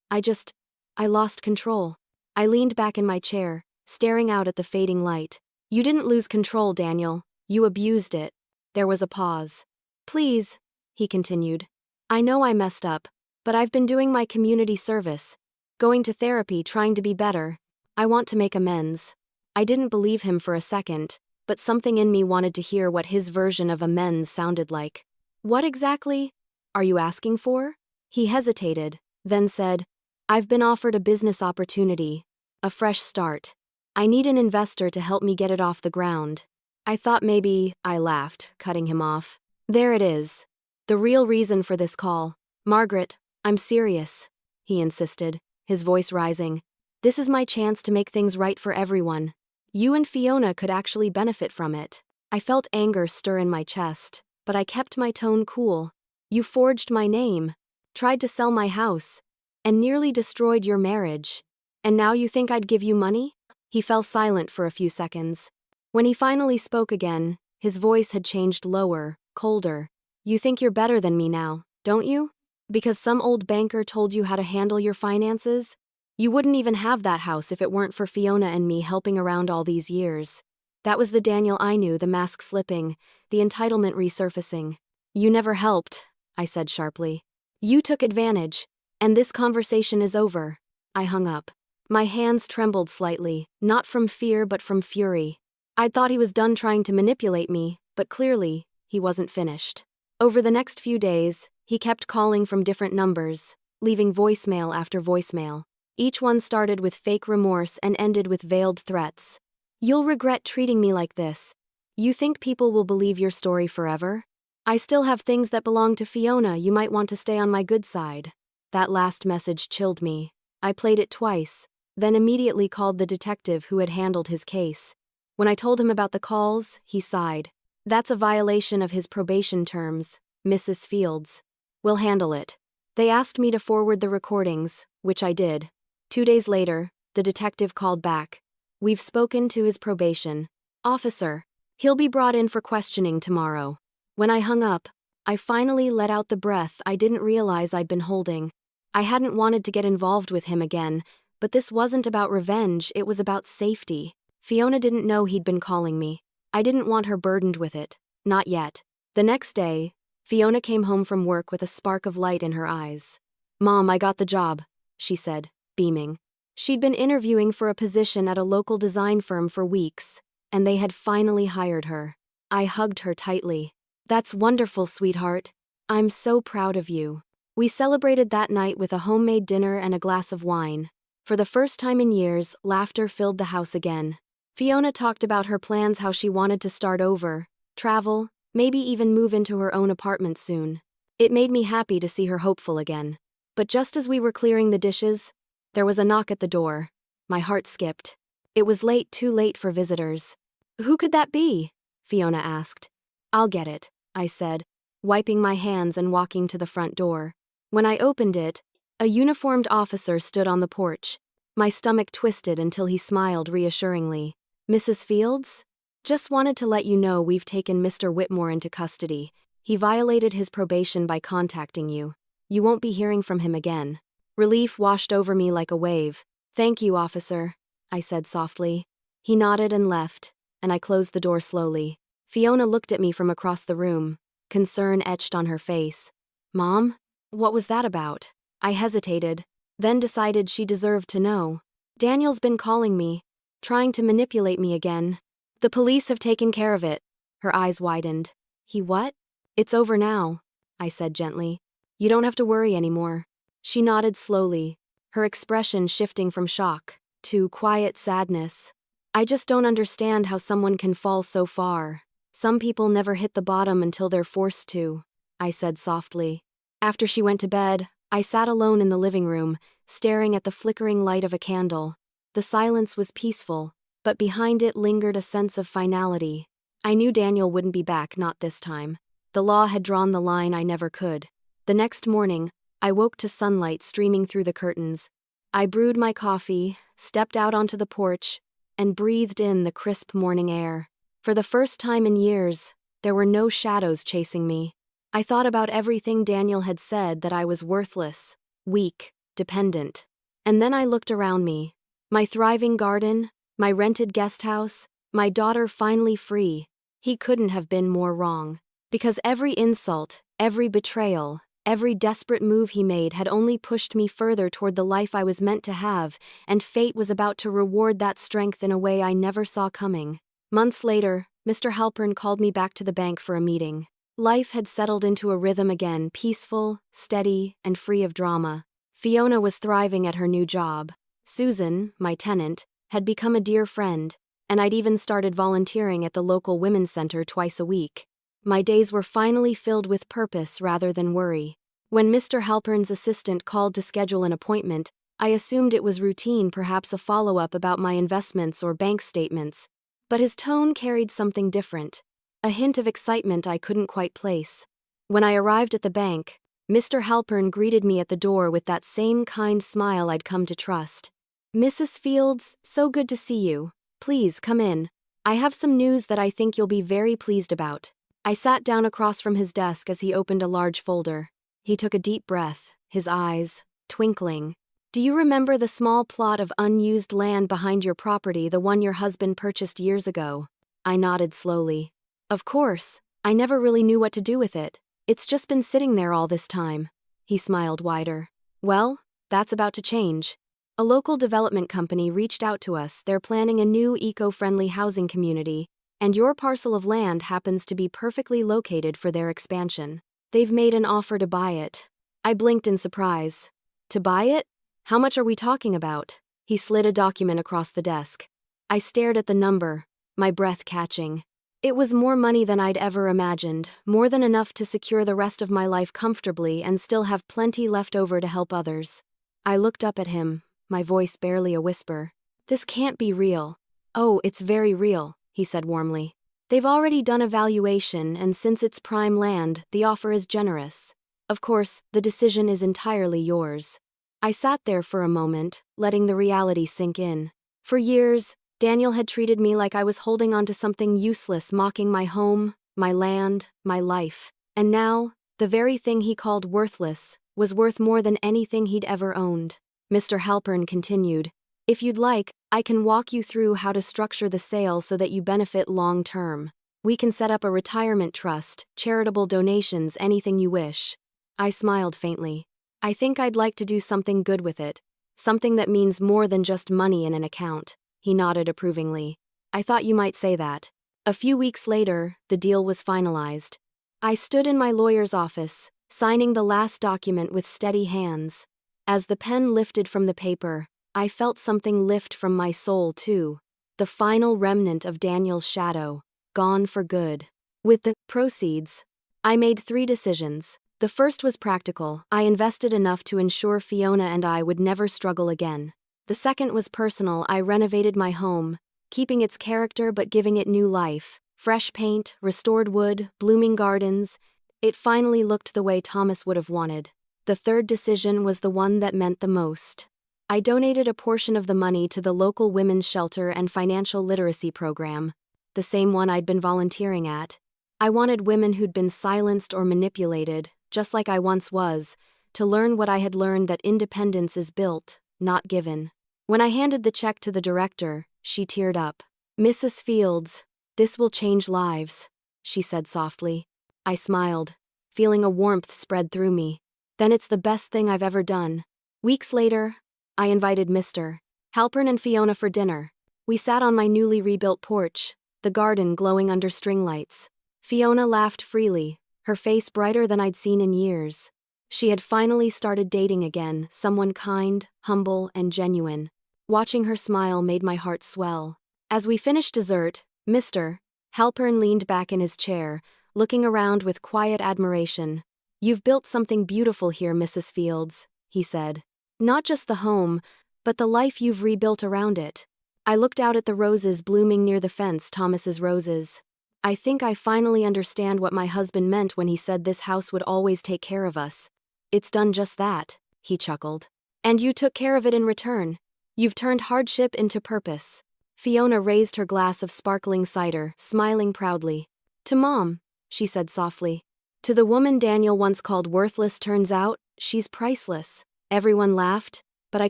S1: I lost control." I leaned back in my chair, staring out at the fading light. "You didn't lose control, Daniel. You abused it." There was a pause. "Please," he continued. "I know I messed up, but I've been doing my community service, going to therapy, trying to be better. I want to make amends." I didn't believe him for a second, but something in me wanted to hear what his version of amends sounded like. "What exactly are you asking for?" He hesitated, then said, "I've been offered a business opportunity, a fresh start. I need an investor to help me get it off the ground." I thought maybe, I laughed, cutting him off. "There it is. The real reason for this call. Margaret, I'm serious," he insisted, his voice rising. "This is my chance to make things right for everyone. You and Fiona could actually benefit from it." I felt anger stir in my chest, but I kept my tone cool. "You forged my name, tried to sell my house, and nearly destroyed your marriage. And now you think I'd give you money?" He fell silent for a few seconds. When he finally spoke again, his voice had changed lower, colder. "You think you're better than me now, don't you? Because some old banker told you how to handle your finances? You wouldn't even have that house if it weren't for Fiona and me helping around all these years." That was the Daniel I knew, the mask slipping, the entitlement resurfacing. You never helped, I said sharply. You took advantage, and this conversation is over. I hung up. My hands trembled slightly, not from fear but from fury. I'd thought he was done trying to manipulate me, but clearly, he wasn't finished. Over the next few days, he kept calling from different numbers, leaving voicemail after voicemail. Each one started with fake remorse and ended with veiled threats. You'll regret treating me like this. You think people will believe your story forever? I still have things that belong to Fiona. You might want to stay on my good side. That last message chilled me. I played it twice, then immediately called the detective who had handled his case. When I told him about the calls, he sighed. That's a violation of his probation terms, Mrs. Fields. We'll handle it. They asked me to forward the recordings, which I did. 2 days later, the detective called back. We've spoken to his probation officer. He'll be brought in for questioning tomorrow. When I hung up, I finally let out the breath I didn't realize I'd been holding. I hadn't wanted to get involved with him again, but this wasn't about revenge, it was about safety. Fiona didn't know he'd been calling me. I didn't want her burdened with it. Not yet. The next day, Fiona came home from work with a spark of light in her eyes. Mom, I got the job, she said, beaming. She'd been interviewing for a position at a local design firm for weeks, and they had finally hired her. I hugged her tightly. That's wonderful, sweetheart. I'm so proud of you. We celebrated that night with a homemade dinner and a glass of wine. For the first time in years, laughter filled the house again. Fiona talked about her plans, how she wanted to start over, travel, maybe even move into her own apartment soon. It made me happy to see her hopeful again. But just as we were clearing the dishes, there was a knock at the door. My heart skipped. It was late, too late for visitors. Who could that be? Fiona asked. I'll get it, I said, wiping my hands and walking to the front door. When I opened it, a uniformed officer stood on the porch. My stomach twisted until he smiled reassuringly. Mrs. Fields? Just wanted to let you know we've taken Mr. Whitmore into custody. He violated his probation by contacting you. You won't be hearing from him again. Relief washed over me like a wave. Thank you, officer, I said softly. He nodded and left, and I closed the door slowly. Fiona looked at me from across the room, concern etched on her face. Mom? What was that about? I hesitated, then decided she deserved to know. Daniel's been calling me, trying to manipulate me again. The police have taken care of it. Her eyes widened. He what? It's over now, I said gently. You don't have to worry anymore. She nodded slowly, her expression shifting from shock to quiet sadness. I just don't understand how someone can fall so far. Some people never hit the bottom until they're forced to, I said softly. After she went to bed, I sat alone in the living room, staring at the flickering light of a candle. The silence was peaceful, but behind it lingered a sense of finality. I knew Daniel wouldn't be back, not this time. The law had drawn the line I never could. The next morning, I woke to sunlight streaming through the curtains. I brewed my coffee, stepped out onto the porch, and breathed in the crisp morning air. For the first time in years, there were no shadows chasing me. I thought about everything Daniel had said, that I was worthless, weak, dependent. And then I looked around me. My thriving garden, my rented guest house, my daughter finally free. He couldn't have been more wrong. Because every insult, every betrayal, every desperate move he made had only pushed me further toward the life I was meant to have, and fate was about to reward that strength in a way I never saw coming. Months later, Mr. Halpern called me back to the bank for a meeting. Life had settled into a rhythm again, peaceful, steady, and free of drama. Fiona was thriving at her new job. Susan, my tenant, had become a dear friend, and I'd even started volunteering at the local women's center twice a week. My days were finally filled with purpose rather than worry. When Mr. Halpern's assistant called to schedule an appointment, I assumed it was routine, perhaps a follow-up about my investments or bank statements. But his tone carried something different, a hint of excitement I couldn't quite place. When I arrived at the bank, Mr. Halpern greeted me at the door with that same kind smile I'd come to trust. Mrs. Fields, so good to see you. Please come in. I have some news that I think you'll be very pleased about. I sat down across from his desk as he opened a large folder. He took a deep breath, his eyes twinkling. Do you remember the small plot of unused land behind your property, the one your husband purchased years ago? I nodded slowly. Of course, I never really knew what to do with it. It's just been sitting there all this time. He smiled wider. Well, that's about to change. A local development company reached out to us. They're planning a new eco-friendly housing community, and your parcel of land happens to be perfectly located for their expansion. They've made an offer to buy it. I blinked in surprise. To buy it? How much are we talking about? He slid a document across the desk. I stared at the number, my breath catching. It was more money than I'd ever imagined, more than enough to secure the rest of my life comfortably and still have plenty left over to help others. I looked up at him, my voice barely a whisper. This can't be real. Oh, it's very real, he said warmly. They've already done a valuation, and since it's prime land, the offer is generous. Of course, the decision is entirely yours. I sat there for a moment, letting the reality sink in. For years, Daniel had treated me like I was holding on to something useless, mocking my home, my land, my life. And now, the very thing he called worthless was worth more than anything he'd ever owned. Mr. Halpern continued, "If you'd like, I can walk you through how to structure the sale so that you benefit long-term. We can set up a retirement trust, charitable donations, anything you wish." I smiled faintly. I think I'd like to do something good with it. Something that means more than just money in an account. He nodded approvingly. I thought you might say that. A few weeks later, the deal was finalized. I stood in my lawyer's office, signing the last document with steady hands. As the pen lifted from the paper, I felt something lift from my soul too. The final remnant of Daniel's shadow, gone for good. With the proceeds, I made 3 decisions. The first was practical. I invested enough to ensure Fiona and I would never struggle again. The second was personal. I renovated my home, keeping its character but giving it new life. Fresh paint, restored wood, blooming gardens. It finally looked the way Thomas would have wanted. The third decision was the one that meant the most. I donated a portion of the money to the local women's shelter and financial literacy program, the same one I'd been volunteering at. I wanted women who'd been silenced or manipulated, just like I once was, to learn what I had learned, that independence is built, not given. When I handed the check to the director, she teared up. "Mrs. Fields, this will change lives," she said softly. I smiled, feeling a warmth spread through me. Then it's the best thing I've ever done. Weeks later, I invited Mr. Halpern and Fiona for dinner. We sat on my newly rebuilt porch, the garden glowing under string lights. Fiona laughed freely, her face brighter than I'd seen in years. She had finally started dating again, someone kind, humble, and genuine. Watching her smile made my heart swell. As we finished dessert, Mr. Halpern leaned back in his chair, looking around with quiet admiration. "You've built something beautiful here, Mrs. Fields," he said. "Not just the home, but the life you've rebuilt around it." I looked out at the roses blooming near the fence, Thomas's roses. I think I finally understand what my husband meant when he said this house would always take care of us. It's done just that, he chuckled. And you took care of it in return. You've turned hardship into purpose. Fiona raised her glass of sparkling cider, smiling proudly. "To Mom," she said softly. "To the woman Daniel once called worthless, turns out, she's priceless." Everyone laughed, but I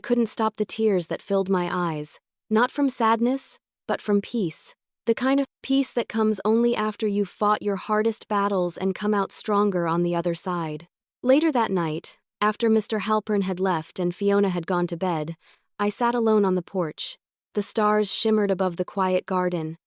S1: couldn't stop the tears that filled my eyes. Not from sadness, but from peace. The kind of peace that comes only after you've fought your hardest battles and come out stronger on the other side. Later that night, after Mr. Halpern had left and Fiona had gone to bed, I sat alone on the porch. The stars shimmered above the quiet garden,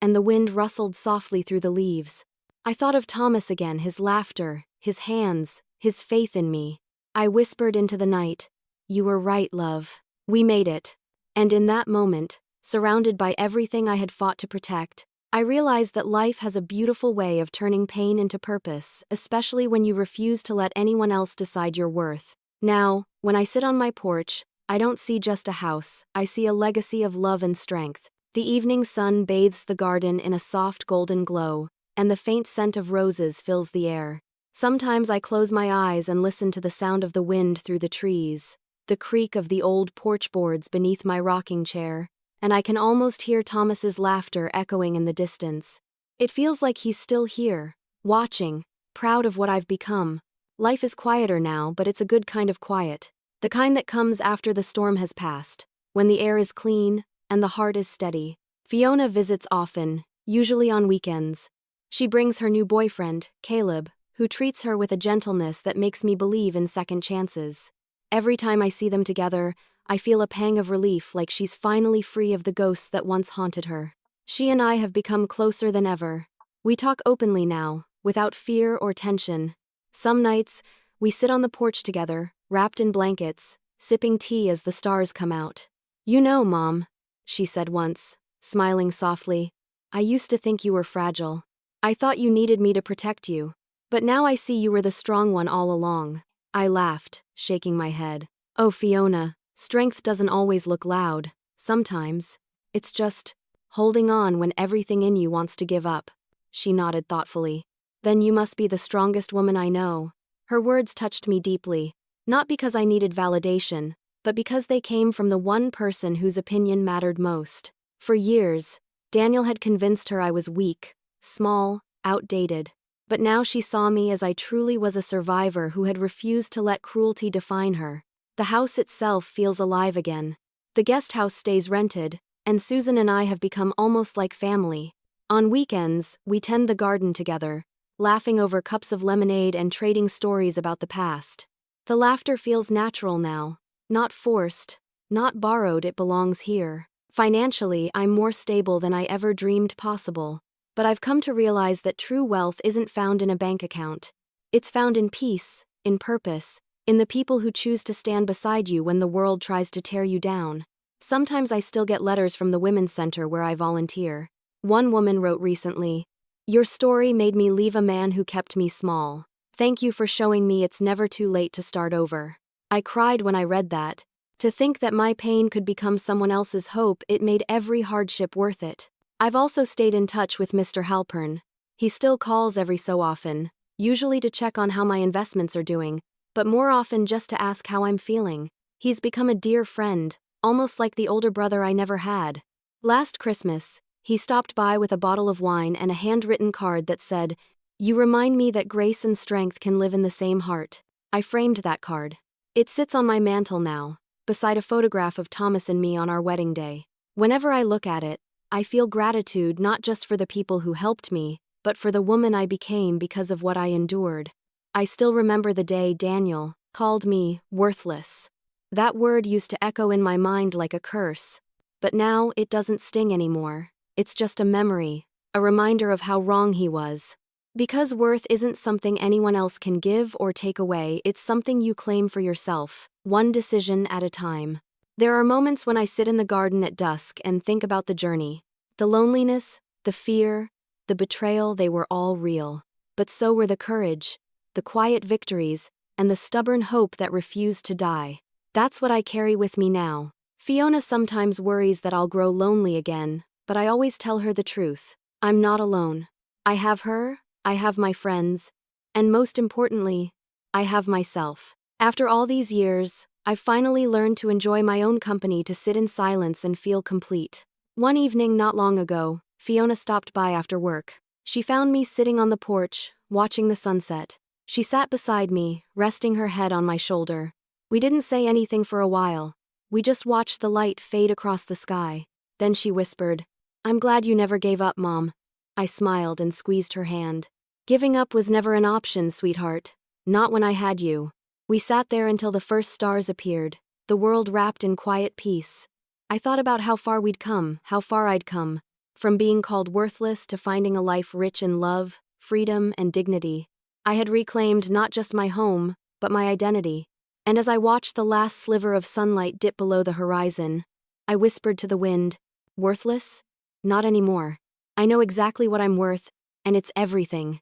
S1: and the wind rustled softly through the leaves. I thought of Thomas again, his laughter, his hands, his faith in me. I whispered into the night, "You were right, love. We made it." And in that moment, surrounded by everything I had fought to protect, I realized that life has a beautiful way of turning pain into purpose, especially when you refuse to let anyone else decide your worth. Now, when I sit on my porch, I don't see just a house, I see a legacy of love and strength. The evening sun bathes the garden in a soft golden glow, and the faint scent of roses fills the air. Sometimes I close my eyes and listen to the sound of the wind through the trees, the creak of the old porch boards beneath my rocking chair, and I can almost hear Thomas's laughter echoing in the distance. It feels like he's still here, watching, proud of what I've become. Life is quieter now, but it's a good kind of quiet. The kind that comes after the storm has passed, when the air is clean and the heart is steady. Fiona visits often, usually on weekends. She brings her new boyfriend, Caleb, who treats her with a gentleness that makes me believe in second chances. Every time I see them together, I feel a pang of relief, like she's finally free of the ghosts that once haunted her. She and I have become closer than ever. We talk openly now, without fear or tension. Some nights, we sit on the porch together, wrapped in blankets, sipping tea as the stars come out. "You know, Mom," she said once, smiling softly, "I used to think you were fragile. I thought you needed me to protect you. But now I see you were the strong one all along." I laughed, shaking my head. "Oh, Fiona, strength doesn't always look loud. Sometimes it's just holding on when everything in you wants to give up." She nodded thoughtfully. "Then you must be the strongest woman I know." Her words touched me deeply, not because I needed validation, but because they came from the one person whose opinion mattered most. For years, Daniel had convinced her I was weak, small, outdated. But now she saw me as I truly was, a survivor who had refused to let cruelty define her. The house itself feels alive again. The guest house stays rented, and Susan and I have become almost like family. On weekends, we tend the garden together, laughing over cups of lemonade and trading stories about the past. The laughter feels natural now, not forced, not borrowed. It belongs here. Financially, I'm more stable than I ever dreamed possible. But I've come to realize that true wealth isn't found in a bank account. It's found in peace, in purpose, in the people who choose to stand beside you when the world tries to tear you down. Sometimes I still get letters from the Women's Center where I volunteer. One woman wrote recently, "Your story made me leave a man who kept me small. Thank you for showing me it's never too late to start over." I cried when I read that. To think that my pain could become someone else's hope, it made every hardship worth it. I've also stayed in touch with Mr. Halpern. He still calls every so often, usually to check on how my investments are doing, but more often just to ask how I'm feeling. He's become a dear friend, almost like the older brother I never had. Last Christmas, he stopped by with a bottle of wine and a handwritten card that said, "You remind me that grace and strength can live in the same heart." I framed that card. It sits on my mantle now, beside a photograph of Thomas and me on our wedding day. Whenever I look at it, I feel gratitude not just for the people who helped me, but for the woman I became because of what I endured. I still remember the day Daniel called me worthless. That word used to echo in my mind like a curse. But now it doesn't sting anymore. It's just a memory, a reminder of how wrong he was. Because worth isn't something anyone else can give or take away, it's something you claim for yourself, one decision at a time. There are moments when I sit in the garden at dusk and think about the journey. The loneliness, the fear, the betrayal, they were all real. But so were the courage, the quiet victories, and the stubborn hope that refused to die. That's what I carry with me now. Fiona sometimes worries that I'll grow lonely again, but I always tell her the truth. I'm not alone. I have her, I have my friends, and most importantly, I have myself. After all these years, I've finally learned to enjoy my own company, to sit in silence and feel complete. One evening not long ago, Fiona stopped by after work. She found me sitting on the porch, watching the sunset. She sat beside me, resting her head on my shoulder. We didn't say anything for a while. We just watched the light fade across the sky. Then she whispered, "I'm glad you never gave up, Mom." I smiled and squeezed her hand. "Giving up was never an option, sweetheart. Not when I had you." We sat there until the first stars appeared, the world wrapped in quiet peace. I thought about how far we'd come, how far I'd come, from being called worthless to finding a life rich in love, freedom, and dignity. I had reclaimed not just my home, but my identity. And as I watched the last sliver of sunlight dip below the horizon, I whispered to the wind, "Worthless? Not anymore. I know exactly what I'm worth, and it's everything."